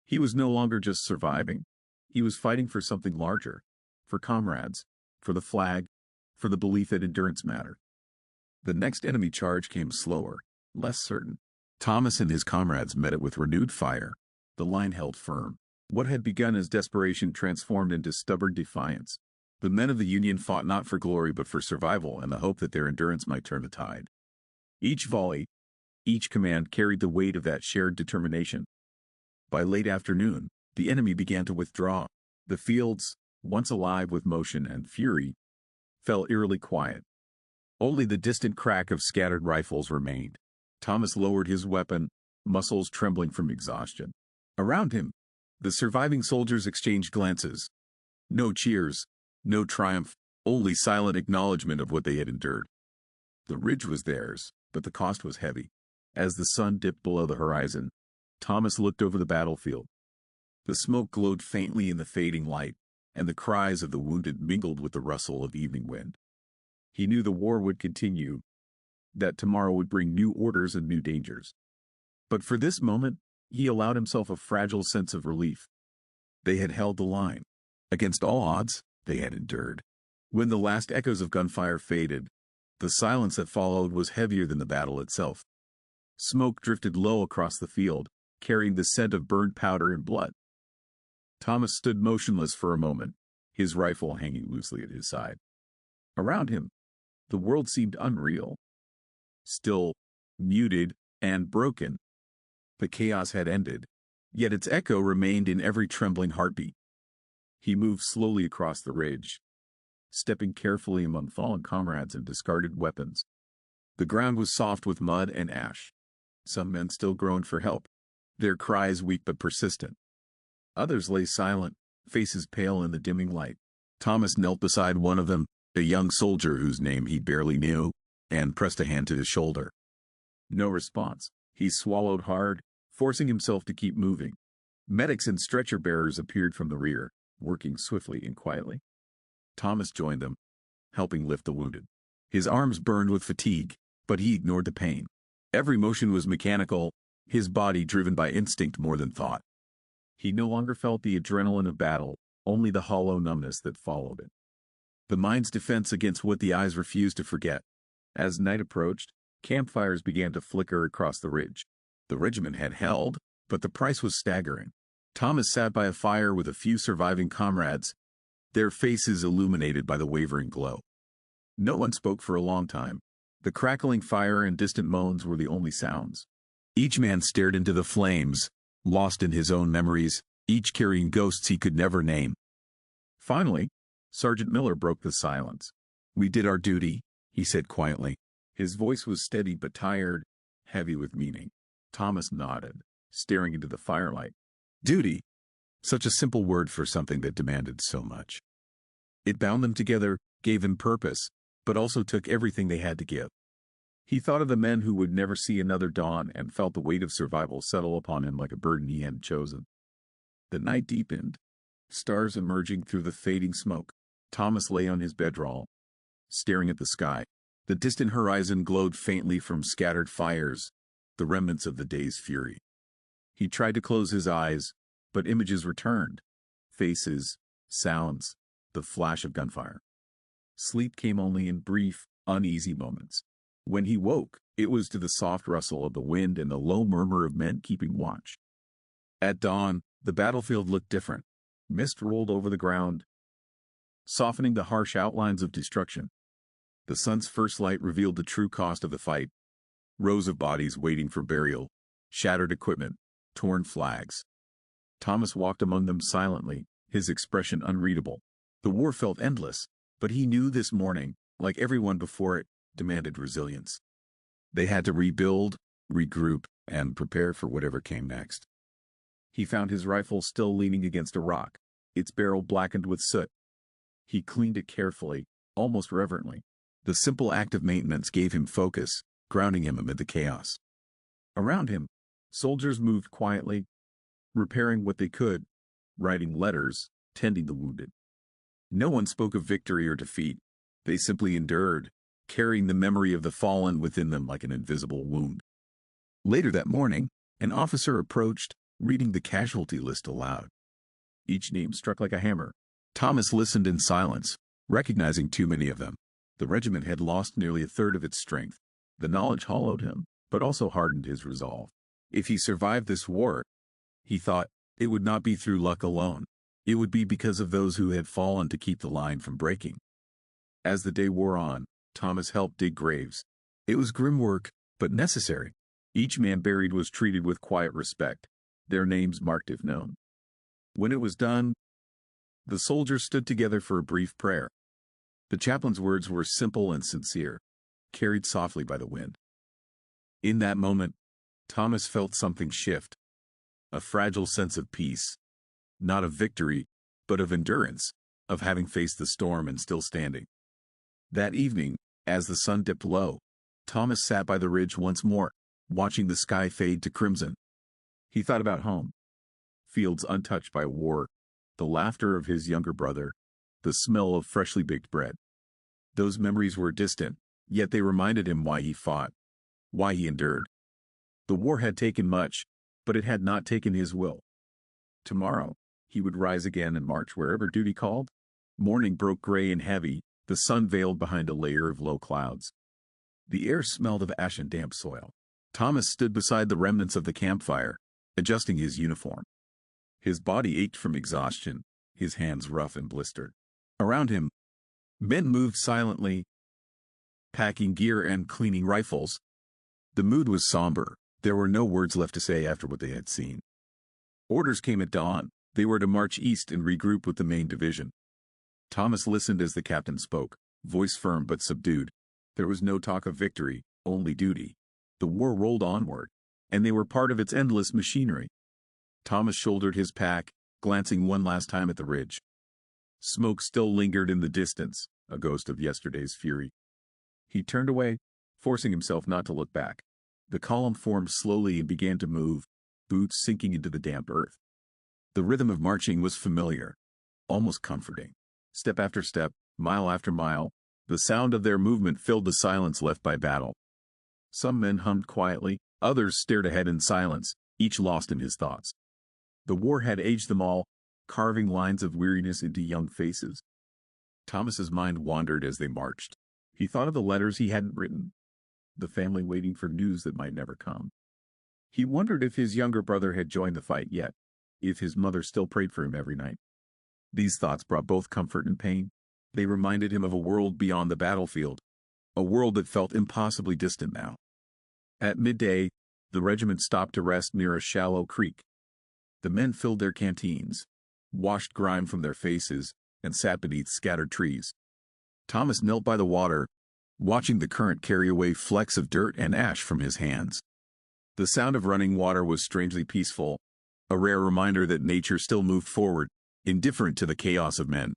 He was no longer just surviving. He was fighting for something larger, for comrades, for the flag, for the belief that endurance mattered. The next enemy charge came slower, less certain. Thomas and his comrades met it with renewed fire. The line held firm. What had begun as desperation transformed into stubborn defiance. The men of the Union fought not for glory but for survival and the hope that their endurance might turn the tide. Each volley, each command carried the weight of that shared determination. By late afternoon, the enemy began to withdraw. The fields, once alive with motion and fury, fell eerily quiet. Only the distant crack of scattered rifles remained. Thomas lowered his weapon, muscles trembling from exhaustion. Around him, the surviving soldiers exchanged glances. No cheers, no triumph, only silent acknowledgement of what they had endured. The ridge was theirs, but the cost was heavy. As the sun dipped below the horizon, Thomas looked over the battlefield. The smoke glowed faintly in the fading light, and the cries of the wounded mingled with the rustle of evening wind. He knew the war would continue, that tomorrow would bring new orders and new dangers. But for this moment, he allowed himself a fragile sense of relief. They had held the line. Against all odds, they had endured. When the last echoes of gunfire faded, the silence that followed was heavier than the battle itself. Smoke drifted low across the field, carrying the scent of burned powder and blood. Thomas stood motionless for a moment, his rifle hanging loosely at his side. Around him, the world seemed unreal, still, muted, and broken. The chaos had ended, yet its echo remained in every trembling heartbeat. He moved slowly across the ridge, stepping carefully among fallen comrades and discarded weapons. The ground was soft with mud and ash. Some men still groaned for help, their cries weak but persistent. Others lay silent, faces pale in the dimming light. Thomas knelt beside one of them, a young soldier whose name he barely knew, and pressed a hand to his shoulder. No response. He swallowed hard, forcing himself to keep moving. Medics and stretcher-bearers appeared from the rear, working swiftly and quietly. Thomas joined them, helping lift the wounded. His arms burned with fatigue, but he ignored the pain. Every motion was mechanical, his body driven by instinct more than thought. He no longer felt the adrenaline of battle, only the hollow numbness that followed it. The mind's defense against what the eyes refused to forget. As night approached, campfires began to flicker across the ridge. The regiment had held, but the price was staggering. Thomas sat by a fire with a few surviving comrades, their faces illuminated by the wavering glow. No one spoke for a long time. The crackling fire and distant moans were the only sounds. Each man stared into the flames, lost in his own memories, each carrying ghosts he could never name. Finally, Sergeant Miller broke the silence. "We did our duty," he said quietly. His voice was steady but tired, heavy with meaning. Thomas nodded, staring into the firelight. Duty. Such a simple word for something that demanded so much. It bound them together, gave them purpose, but also took everything they had to give. He thought of the men who would never see another dawn and felt the weight of survival settle upon him like a burden he hadn't chosen. The night deepened, stars emerging through the fading smoke. Thomas lay on his bedroll, staring at the sky. The distant horizon glowed faintly from scattered fires, the remnants of the day's fury. He tried to close his eyes, but images returned. Faces, sounds, the flash of gunfire. Sleep came only in brief, uneasy moments. When he woke, it was to the soft rustle of the wind and the low murmur of men keeping watch. At dawn, the battlefield looked different. Mist rolled over the ground, softening the harsh outlines of destruction. The sun's first light revealed the true cost of the fight. Rows of bodies waiting for burial, shattered equipment, torn flags. Thomas walked among them silently, his expression unreadable. The war felt endless, but he knew this morning, like everyone before it, demanded resilience. They had to rebuild, regroup, and prepare for whatever came next. He found his rifle still leaning against a rock, its barrel blackened with soot. He cleaned it carefully, almost reverently. The simple act of maintenance gave him focus, grounding him amid the chaos. Around him, soldiers moved quietly, repairing what they could, writing letters, tending the wounded. No one spoke of victory or defeat. They simply endured, carrying the memory of the fallen within them like an invisible wound. Later that morning, an officer approached, reading the casualty list aloud. Each name struck like a hammer. Thomas listened in silence, recognizing too many of them. The regiment had lost nearly a third of its strength. The knowledge hollowed him, but also hardened his resolve. If he survived this war, he thought, it would not be through luck alone. It would be because of those who had fallen to keep the line from breaking. As the day wore on, Thomas helped dig graves. It was grim work, but necessary. Each man buried was treated with quiet respect, their names marked if known. When it was done, the soldiers stood together for a brief prayer. The chaplain's words were simple and sincere, carried softly by the wind. In that moment, Thomas felt something shift, a fragile sense of peace, not of victory, but of endurance, of having faced the storm and still standing. That evening, as the sun dipped low, Thomas sat by the ridge once more, watching the sky fade to crimson. He thought about home, fields untouched by war, the laughter of his younger brother, the smell of freshly baked bread. Those memories were distant, yet they reminded him why he fought, why he endured. The war had taken much, but it had not taken his will. Tomorrow, he would rise again and march wherever duty called. Morning broke gray and heavy, the sun veiled behind a layer of low clouds. The air smelled of ash and damp soil. Thomas stood beside the remnants of the campfire, adjusting his uniform. His body ached from exhaustion, his hands rough and blistered. Around him, men moved silently, packing gear and cleaning rifles. The mood was somber. There were no words left to say after what they had seen. Orders came at dawn. They were to march east and regroup with the main division. Thomas listened as the captain spoke, voice firm but subdued. There was no talk of victory, only duty. The war rolled onward, and they were part of its endless machinery. Thomas shouldered his pack, glancing one last time at the ridge. Smoke still lingered in the distance, a ghost of yesterday's fury. He turned away, forcing himself not to look back. The column formed slowly and began to move, boots sinking into the damp earth. The rhythm of marching was familiar, almost comforting. Step after step, mile after mile, the sound of their movement filled the silence left by battle. Some men hummed quietly, others stared ahead in silence, each lost in his thoughts. The war had aged them all, carving lines of weariness into young faces. Thomas's mind wandered as they marched. He thought of the letters he hadn't written, the family waiting for news that might never come. He wondered if his younger brother had joined the fight yet, if his mother still prayed for him every night. These thoughts brought both comfort and pain. They reminded him of a world beyond the battlefield, a world that felt impossibly distant now. At midday, the regiment stopped to rest near a shallow creek. The men filled their canteens, washed grime from their faces, and sat beneath scattered trees. Thomas knelt by the water, watching the current carry away flecks of dirt and ash from his hands. The sound of running water was strangely peaceful, a rare reminder that nature still moved forward, indifferent to the chaos of men.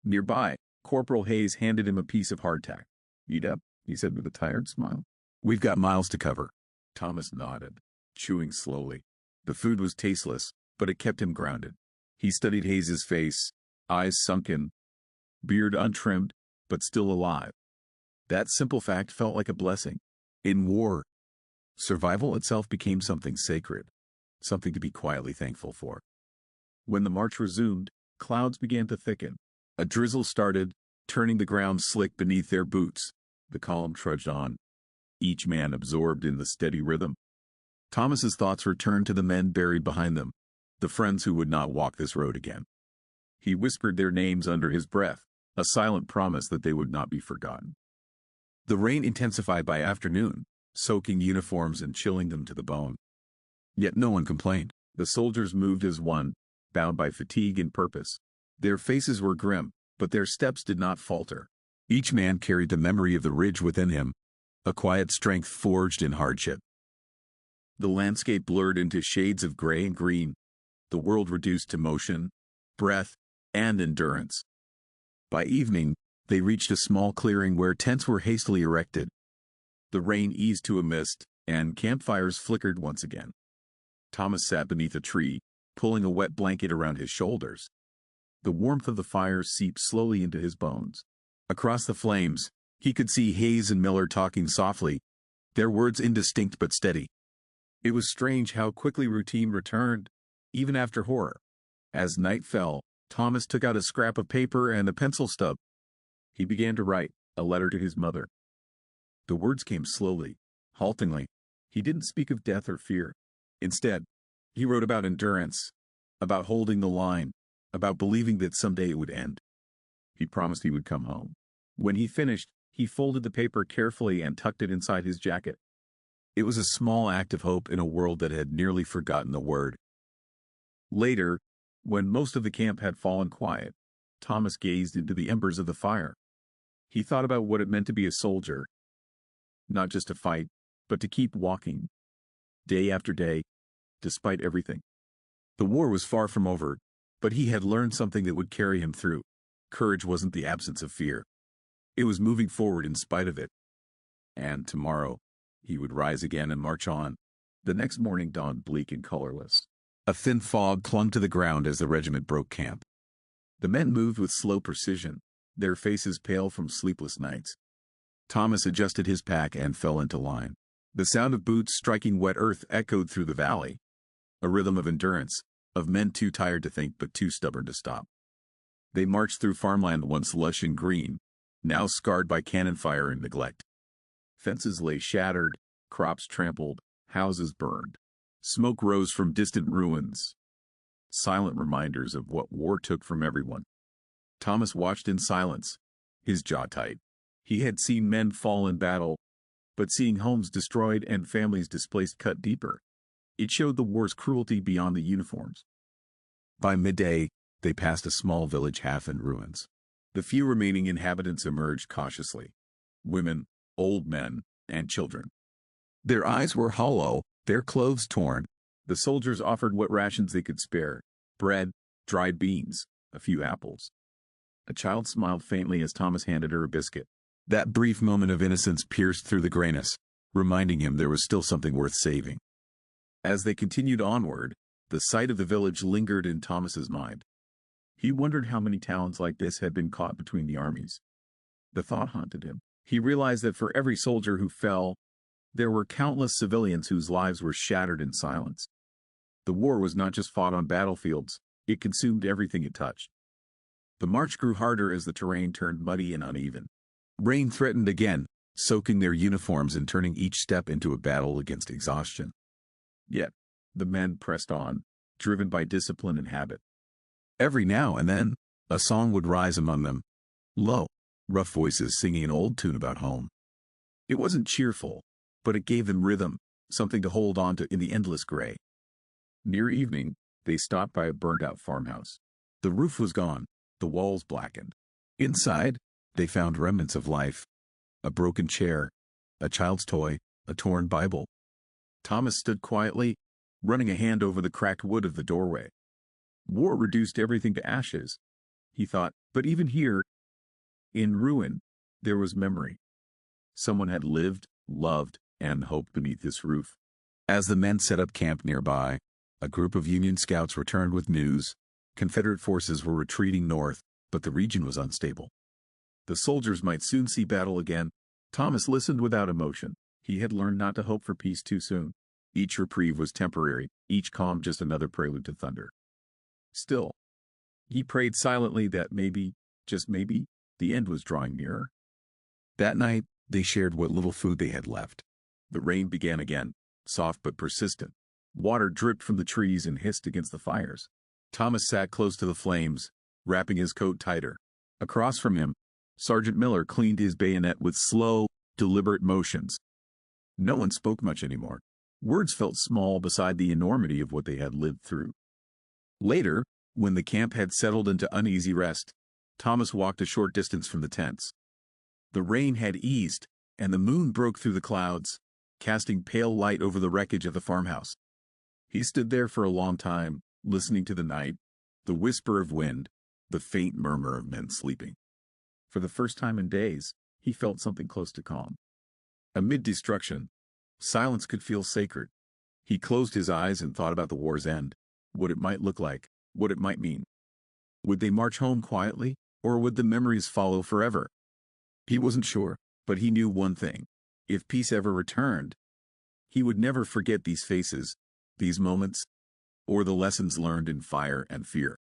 Nearby, Corporal Hayes handed him a piece of hardtack. "Eat up," he said with a tired smile. "We've got miles to cover." Thomas nodded, chewing slowly. The food was tasteless, but it kept him grounded. He studied Hayes's face, eyes sunken, beard untrimmed, but still alive. That simple fact felt like a blessing. In war, survival itself became something sacred, something to be quietly thankful for. When the march resumed, clouds began to thicken. A drizzle started, turning the ground slick beneath their boots. The column trudged on, each man absorbed in the steady rhythm. Thomas's thoughts returned to the men buried behind them, the friends who would not walk this road again. He whispered their names under his breath, a silent promise that they would not be forgotten. The rain intensified by afternoon, soaking uniforms and chilling them to the bone. Yet no one complained. The soldiers moved as one, bound by fatigue and purpose. Their faces were grim, but their steps did not falter. Each man carried the memory of the ridge within him, a quiet strength forged in hardship. The landscape blurred into shades of gray and green, the world reduced to motion, breath, and endurance. By evening, they reached a small clearing where tents were hastily erected. The rain eased to a mist, and campfires flickered once again. Thomas sat beneath a tree, pulling a wet blanket around his shoulders. The warmth of the fire seeped slowly into his bones. Across the flames, he could see Hayes and Miller talking softly, their words indistinct but steady. It was strange how quickly routine returned, even after horror. As night fell, Thomas took out a scrap of paper and a pencil stub. He began to write a letter to his mother. The words came slowly, haltingly. He didn't speak of death or fear. Instead, he wrote about endurance, about holding the line, about believing that someday it would end. He promised he would come home. When he finished, he folded the paper carefully and tucked it inside his jacket. It was a small act of hope in a world that had nearly forgotten the word. Later, when most of the camp had fallen quiet, Thomas gazed into the embers of the fire. He thought about what it meant to be a soldier, not just to fight, but to keep walking, day after day, despite everything. The war was far from over, but he had learned something that would carry him through. Courage wasn't the absence of fear. It was moving forward in spite of it. And tomorrow, he would rise again and march on. The next morning dawned bleak and colorless. A thin fog clung to the ground as the regiment broke camp. The men moved with slow precision, their faces pale from sleepless nights. Thomas adjusted his pack and fell into line. The sound of boots striking wet earth echoed through the valley, a rhythm of endurance, of men too tired to think but too stubborn to stop. They marched through farmland once lush and green, now scarred by cannon fire and neglect. Fences lay shattered, crops trampled, houses burned. Smoke rose from distant ruins, silent reminders of what war took from everyone. Thomas watched in silence, his jaw tight. He had seen men fall in battle, but seeing homes destroyed and families displaced cut deeper. It showed the war's cruelty beyond the uniforms. By midday, they passed a small village half in ruins. The few remaining inhabitants emerged cautiously. Women, old men, and children. Their eyes were hollow, their clothes torn. The soldiers offered what rations they could spare: bread, dried beans, a few apples. A child smiled faintly as Thomas handed her a biscuit. That brief moment of innocence pierced through the grayness, reminding him there was still something worth saving. As they continued onward, the sight of the village lingered in Thomas's mind. He wondered how many towns like this had been caught between the armies. The thought haunted him. He realized that for every soldier who fell, there were countless civilians whose lives were shattered in silence. The war was not just fought on battlefields, it consumed everything it touched. The march grew harder as the terrain turned muddy and uneven. Rain threatened again, soaking their uniforms and turning each step into a battle against exhaustion. Yet, the men pressed on, driven by discipline and habit. Every now and then, a song would rise among them. Low, rough voices singing an old tune about home. It wasn't cheerful, but it gave them rhythm, something to hold on to in the endless gray. Near evening, they stopped by a burnt-out farmhouse. The roof was gone, the walls blackened. Inside, they found remnants of life. A broken chair, a child's toy, a torn Bible. Thomas stood quietly, running a hand over the cracked wood of the doorway. War reduced everything to ashes, he thought, but even here, in ruin, there was memory. Someone had lived, loved, and hoped beneath this roof. As the men set up camp nearby, a group of Union scouts returned with news. Confederate forces were retreating north, but the region was unstable. The soldiers might soon see battle again. Thomas listened without emotion. He had learned not to hope for peace too soon. Each reprieve was temporary, each calm just another prelude to thunder. Still, he prayed silently that maybe, just maybe, the end was drawing nearer. That night, they shared what little food they had left. The rain began again, soft but persistent. Water dripped from the trees and hissed against the fires. Thomas sat close to the flames, wrapping his coat tighter. Across from him, Sergeant Miller cleaned his bayonet with slow, deliberate motions. No one spoke much anymore. Words felt small beside the enormity of what they had lived through. Later, when the camp had settled into uneasy rest, Thomas walked a short distance from the tents. The rain had eased, and the moon broke through the clouds, casting pale light over the wreckage of the farmhouse. He stood there for a long time, listening to the night, the whisper of wind, the faint murmur of men sleeping. For the first time in days, he felt something close to calm. Amid destruction, silence could feel sacred. He closed his eyes and thought about the war's end, what it might look like, what it might mean. Would they march home quietly, or would the memories follow forever? He wasn't sure, but he knew one thing. If peace ever returned, he would never forget these faces, these moments, or the lessons learned in fire and fear.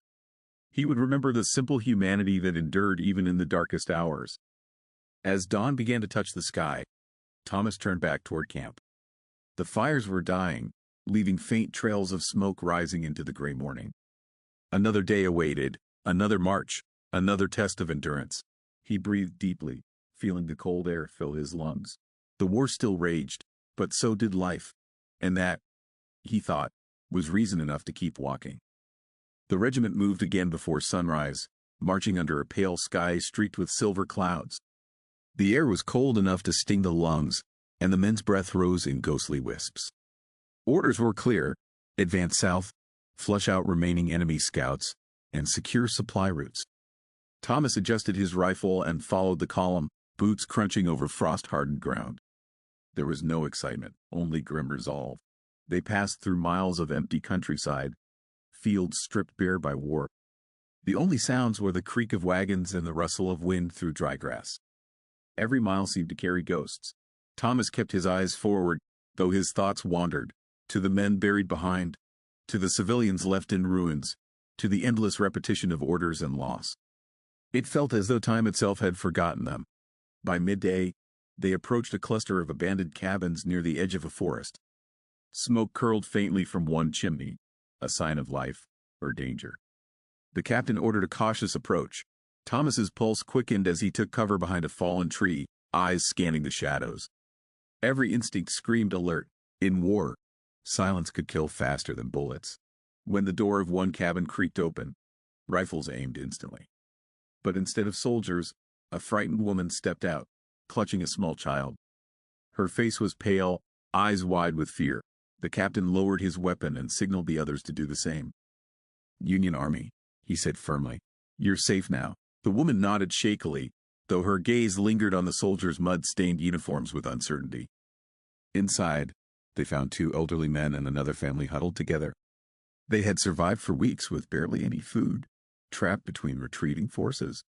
He would remember the simple humanity that endured even in the darkest hours. As dawn began to touch the sky, Thomas turned back toward camp. The fires were dying, leaving faint trails of smoke rising into the gray morning. Another day awaited, another march, another test of endurance. He breathed deeply, feeling the cold air fill his lungs. The war still raged, but so did life, and that, he thought, was reason enough to keep walking. The regiment moved again before sunrise, marching under a pale sky streaked with silver clouds. The air was cold enough to sting the lungs, and the men's breath rose in ghostly wisps. Orders were clear: advance south, flush out remaining enemy scouts, and secure supply routes. Thomas adjusted his rifle and followed the column, boots crunching over frost-hardened ground. There was no excitement, only grim resolve. They passed through miles of empty countryside, fields stripped bare by war. The only sounds were the creak of wagons and the rustle of wind through dry grass. Every mile seemed to carry ghosts. Thomas kept his eyes forward, though his thoughts wandered, to the men buried behind, to the civilians left in ruins, to the endless repetition of orders and loss. It felt as though time itself had forgotten them. By midday, they approached a cluster of abandoned cabins near the edge of a forest. Smoke curled faintly from one chimney, a sign of life or danger. The captain ordered a cautious approach. Thomas's pulse quickened as he took cover behind a fallen tree, eyes scanning the shadows. Every instinct screamed alert. In war, silence could kill faster than bullets. When the door of one cabin creaked open, rifles aimed instantly. But instead of soldiers, a frightened woman stepped out, clutching a small child. Her face was pale, eyes wide with fear. The captain lowered his weapon and signaled the others to do the same. "Union Army," he said firmly. "You're safe now." The woman nodded shakily, though her gaze lingered on the soldiers' mud-stained uniforms with uncertainty. Inside, they found two elderly men and another family huddled together. They had survived for weeks with barely any food, trapped between retreating forces.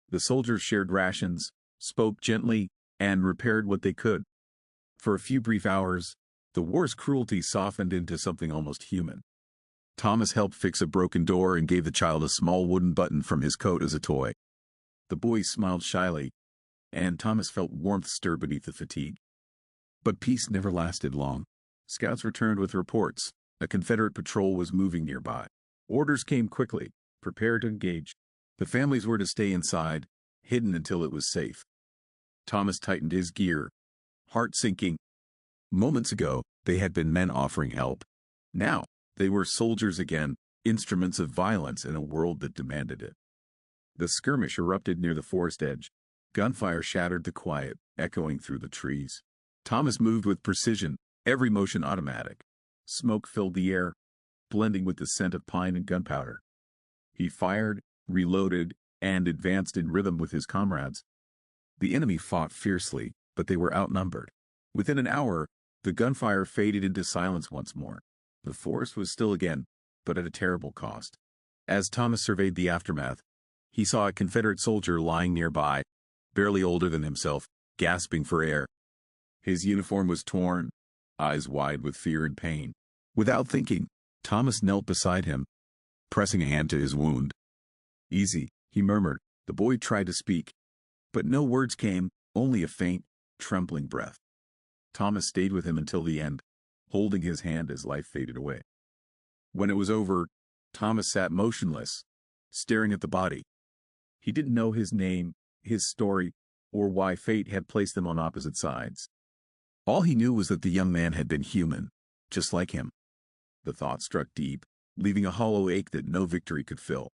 The soldiers shared rations, spoke gently, and repaired what they could. For a few brief hours, the war's cruelty softened into something almost human. Thomas helped fix a broken door and gave the child a small wooden button from his coat as a toy. The boy smiled shyly, and Thomas felt warmth stir beneath the fatigue. But peace never lasted long. Scouts returned with reports. A Confederate patrol was moving nearby. Orders came quickly. Prepare to engage. The families were to stay inside, hidden until it was safe. Thomas tightened his gear, heart sinking. Moments ago, they had been men offering help. Now, they were soldiers again, instruments of violence in a world that demanded it. The skirmish erupted near the forest edge. Gunfire shattered the quiet, echoing through the trees. Thomas moved with precision, every motion automatic. Smoke filled the air, blending with the scent of pine and gunpowder. He fired, reloaded, and advanced in rhythm with his comrades. The enemy fought fiercely, but they were outnumbered. Within an hour, the gunfire faded into silence once more. The forest was still again, but at a terrible cost. As Thomas surveyed the aftermath, he saw a Confederate soldier lying nearby, barely older than himself, gasping for air. His uniform was torn, eyes wide with fear and pain. Without thinking, Thomas knelt beside him, pressing a hand to his wound. "Easy," he murmured. The boy tried to speak, but no words came, only a faint, trembling breath. Thomas stayed with him until the end, holding his hand as life faded away. When it was over, Thomas sat motionless, staring at the body. He didn't know his name, his story, or why fate had placed them on opposite sides. All he knew was that the young man had been human, just like him. The thought struck deep, leaving a hollow ache that no victory could fill.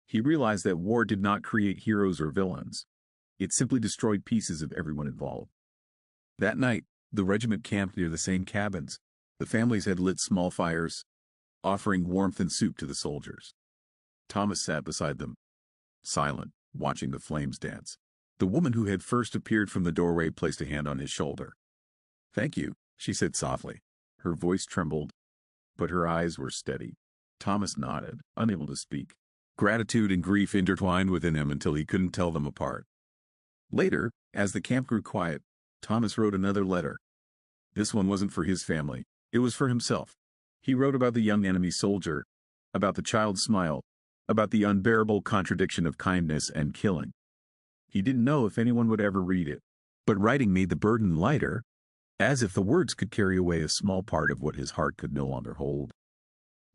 He realized that war did not create heroes or villains. It simply destroyed pieces of everyone involved. That night, the regiment camped near the same cabins. The families had lit small fires, offering warmth and soup to the soldiers. Thomas sat beside them, silent, watching the flames dance. The woman who had first appeared from the doorway placed a hand on his shoulder. "Thank you," she said softly. Her voice trembled, but her eyes were steady. Thomas nodded, unable to speak. Gratitude and grief intertwined within him until he couldn't tell them apart. Later, as the camp grew quiet, Thomas wrote another letter. This one wasn't for his family. It was for himself. He wrote about the young enemy soldier, about the child's smile, about the unbearable contradiction of kindness and killing. He didn't know if anyone would ever read it, but writing made the burden lighter, as if the words could carry away a small part of what his heart could no longer hold.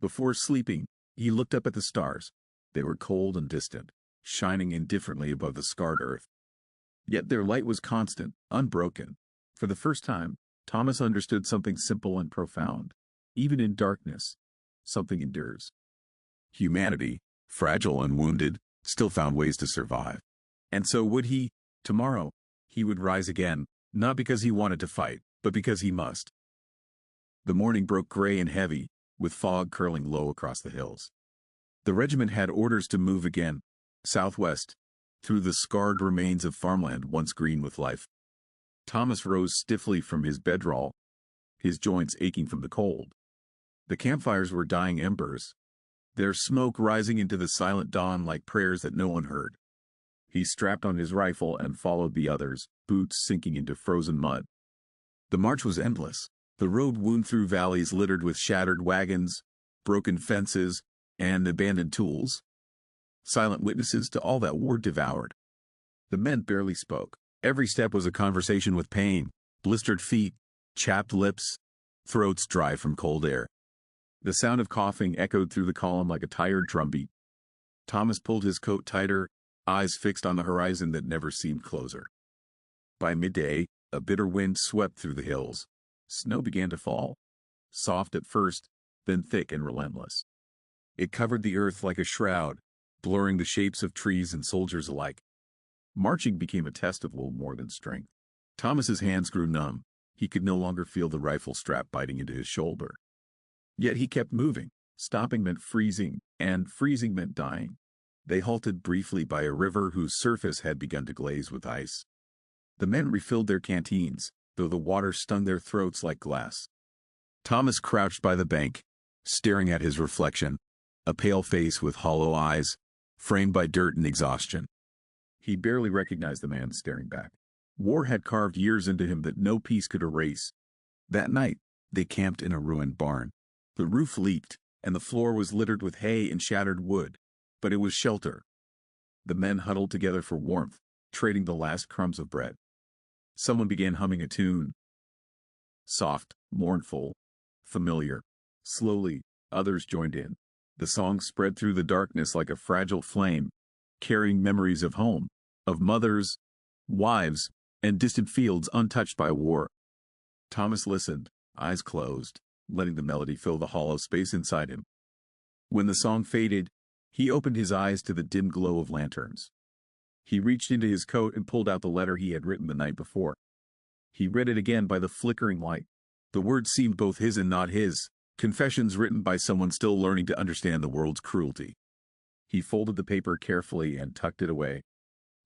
Before sleeping, he looked up at the stars. They were cold and distant, shining indifferently above the scarred earth. Yet their light was constant, unbroken. For the first time, Thomas understood something simple and profound. Even in darkness, something endures. Humanity, fragile and wounded, still found ways to survive. And so would he. Tomorrow, he would rise again, not because he wanted to fight, but because he must. The morning broke gray and heavy, with fog curling low across the hills. The regiment had orders to move again, southwest, through the scarred remains of farmland once green with life. Thomas rose stiffly from his bedroll, his joints aching from the cold. The campfires were dying embers, their smoke rising into the silent dawn like prayers that no one heard. He strapped on his rifle and followed the others, boots sinking into frozen mud. The march was endless. The road wound through valleys littered with shattered wagons, broken fences, and abandoned tools, silent witnesses to all that war devoured. The men barely spoke. Every step was a conversation with pain, blistered feet, chapped lips, throats dry from cold air. The sound of coughing echoed through the column like a tired drumbeat. Thomas pulled his coat tighter, eyes fixed on the horizon that never seemed closer. By midday, a bitter wind swept through the hills. Snow began to fall, soft at first, then thick and relentless. It covered the earth like a shroud, blurring the shapes of trees and soldiers alike. Marching became a test of little more than strength. Thomas's hands grew numb. He could no longer feel the rifle strap biting into his shoulder. Yet he kept moving. Stopping meant freezing, and freezing meant dying. They halted briefly by a river whose surface had begun to glaze with ice. The men refilled their canteens, though the water stung their throats like glass. Thomas crouched by the bank, staring at his reflection, a pale face with hollow eyes, framed by dirt and exhaustion. He barely recognized the man staring back. War had carved years into him that no peace could erase. That night, they camped in a ruined barn. The roof leaked, and the floor was littered with hay and shattered wood, but it was shelter. The men huddled together for warmth, trading the last crumbs of bread. Someone began humming a tune. Soft, mournful, familiar. Slowly, others joined in. The song spread through the darkness like a fragile flame, carrying memories of home, of mothers, wives, and distant fields untouched by war. Thomas listened, eyes closed, letting the melody fill the hollow space inside him. When the song faded, he opened his eyes to the dim glow of lanterns. He reached into his coat and pulled out the letter he had written the night before. He read it again by the flickering light. The words seemed both his and not his, confessions written by someone still learning to understand the world's cruelty. He folded the paper carefully and tucked it away,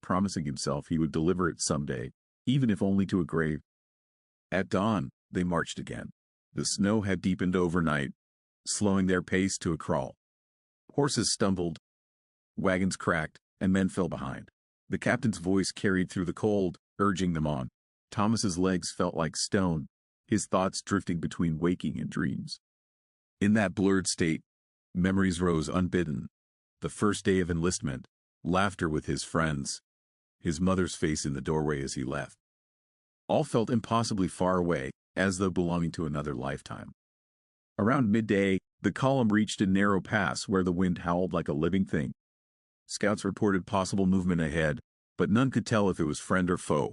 promising himself he would deliver it someday, even if only to a grave. At dawn, they marched again. The snow had deepened overnight, slowing their pace to a crawl. Horses stumbled, wagons cracked, and men fell behind. The captain's voice carried through the cold, urging them on. Thomas's legs felt like stone, his thoughts drifting between waking and dreams. In that blurred state, memories rose unbidden. The first day of enlistment, laughter with his friends, his mother's face in the doorway as he left. All felt impossibly far away, as though belonging to another lifetime. Around midday, the column reached a narrow pass where the wind howled like a living thing. Scouts reported possible movement ahead, but none could tell if it was friend or foe.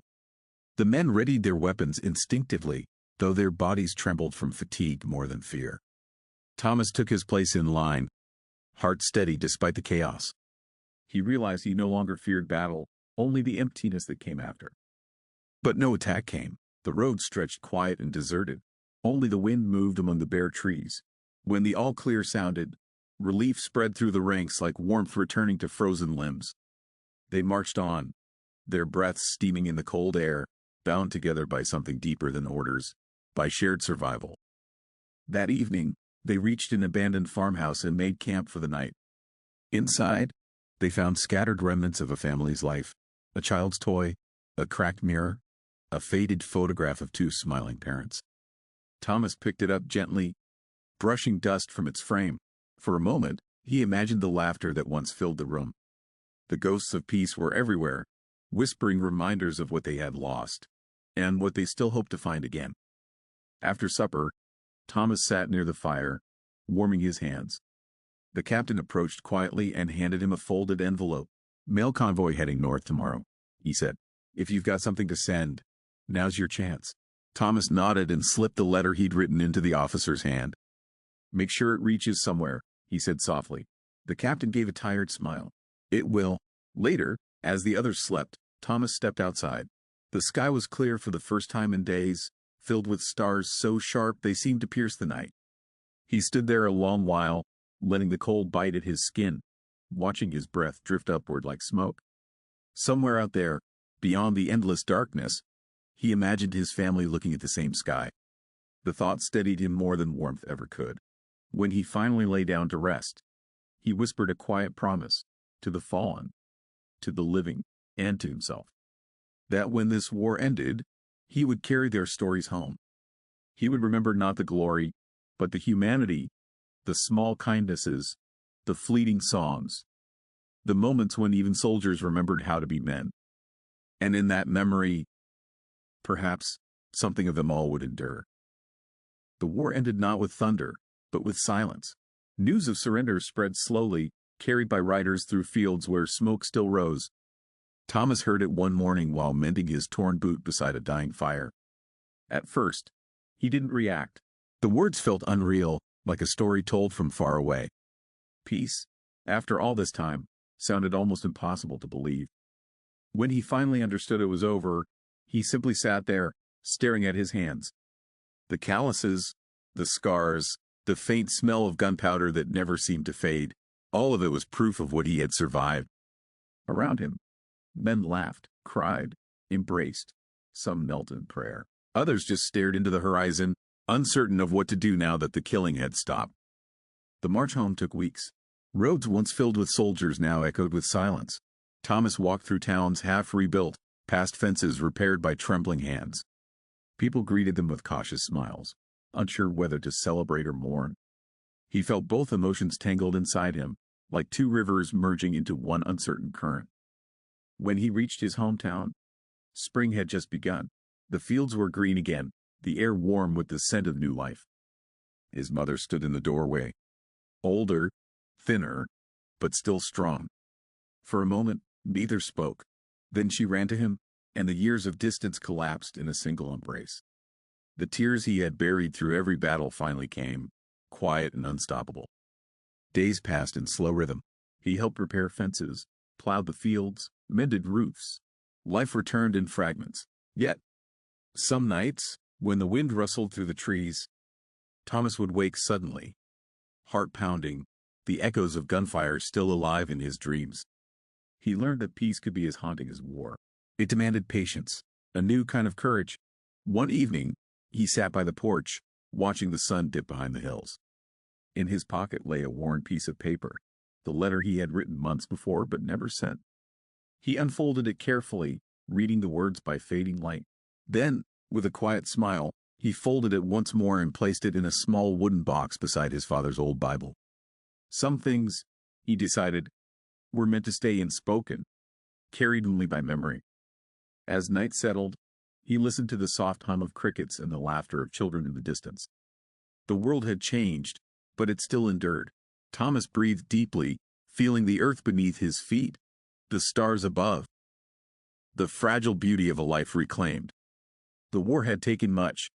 The men readied their weapons instinctively, though their bodies trembled from fatigue more than fear. Thomas took his place in line, heart steady despite the chaos. He realized he no longer feared battle, only the emptiness that came after. But no attack came. The road stretched quiet and deserted. Only the wind moved among the bare trees. When the all-clear sounded, relief spread through the ranks like warmth returning to frozen limbs. They marched on, their breaths steaming in the cold air, bound together by something deeper than orders, by shared survival. That evening, they reached an abandoned farmhouse and made camp for the night. Inside, they found scattered remnants of a family's life, a child's toy, a cracked mirror, a faded photograph of two smiling parents. Thomas picked it up gently, brushing dust from its frame. For a moment, he imagined the laughter that once filled the room. The ghosts of peace were everywhere, whispering reminders of what they had lost, and what they still hoped to find again. After supper, Thomas sat near the fire, warming his hands. The captain approached quietly and handed him a folded envelope. "Mail convoy heading north tomorrow," he said. "If you've got something to send, now's your chance." Thomas nodded and slipped the letter he'd written into the officer's hand. "Make sure it reaches somewhere," he said softly. The captain gave a tired smile. "It will." Later, as the others slept, Thomas stepped outside. The sky was clear for the first time in days, filled with stars so sharp they seemed to pierce the night. He stood there a long while, letting the cold bite at his skin, watching his breath drift upward like smoke. Somewhere out there, beyond the endless darkness, he imagined his family looking at the same sky. The thought steadied him more than warmth ever could. When he finally lay down to rest, he whispered a quiet promise to the fallen, to the living, and to himself, that when this war ended, he would carry their stories home. He would remember not the glory, but the humanity, the small kindnesses, the fleeting songs, the moments when even soldiers remembered how to be men. And in that memory, perhaps, something of them all would endure. The war ended not with thunder, but with silence. News of surrender spread slowly, carried by riders through fields where smoke still rose. Thomas heard it one morning while mending his torn boot beside a dying fire. At first, he didn't react. The words felt unreal, like a story told from far away. Peace, after all this time, sounded almost impossible to believe. When he finally understood it was over, he simply sat there, staring at his hands. The calluses, the scars, the faint smell of gunpowder that never seemed to fade, all of it was proof of what he had survived. Around him, men laughed, cried, embraced. Some knelt in prayer. Others just stared into the horizon, uncertain of what to do now that the killing had stopped. The march home took weeks. Roads once filled with soldiers now echoed with silence. Thomas walked through towns half rebuilt, past fences repaired by trembling hands. People greeted them with cautious smiles, unsure whether to celebrate or mourn. He felt both emotions tangled inside him, like two rivers merging into one uncertain current. When he reached his hometown, spring had just begun. The fields were green again, the air warm with the scent of new life. His mother stood in the doorway. Older, thinner, but still strong. For a moment, neither spoke. Then she ran to him, and the years of distance collapsed in a single embrace. The tears he had buried through every battle finally came, quiet and unstoppable. Days passed in slow rhythm. He helped repair fences, plowed the fields, mended roofs. Life returned in fragments. Yet, some nights, when the wind rustled through the trees, Thomas would wake suddenly, heart pounding, the echoes of gunfire still alive in his dreams. He learned that peace could be as haunting as war. It demanded patience, a new kind of courage. One evening, he sat by the porch, watching the sun dip behind the hills. In his pocket lay a worn piece of paper, the letter he had written months before but never sent. He unfolded it carefully, reading the words by fading light. Then, with a quiet smile, he folded it once more and placed it in a small wooden box beside his father's old Bible. Some things, he decided, were meant to stay unspoken, carried only by memory. As night settled, he listened to the soft hum of crickets and the laughter of children in the distance. The world had changed, but it still endured. Thomas breathed deeply, feeling the earth beneath his feet, the stars above, the fragile beauty of a life reclaimed. The war had taken much,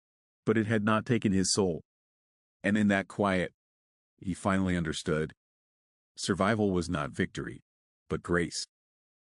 but it had not taken his soul. And in that quiet, he finally understood. Survival was not victory, but grace.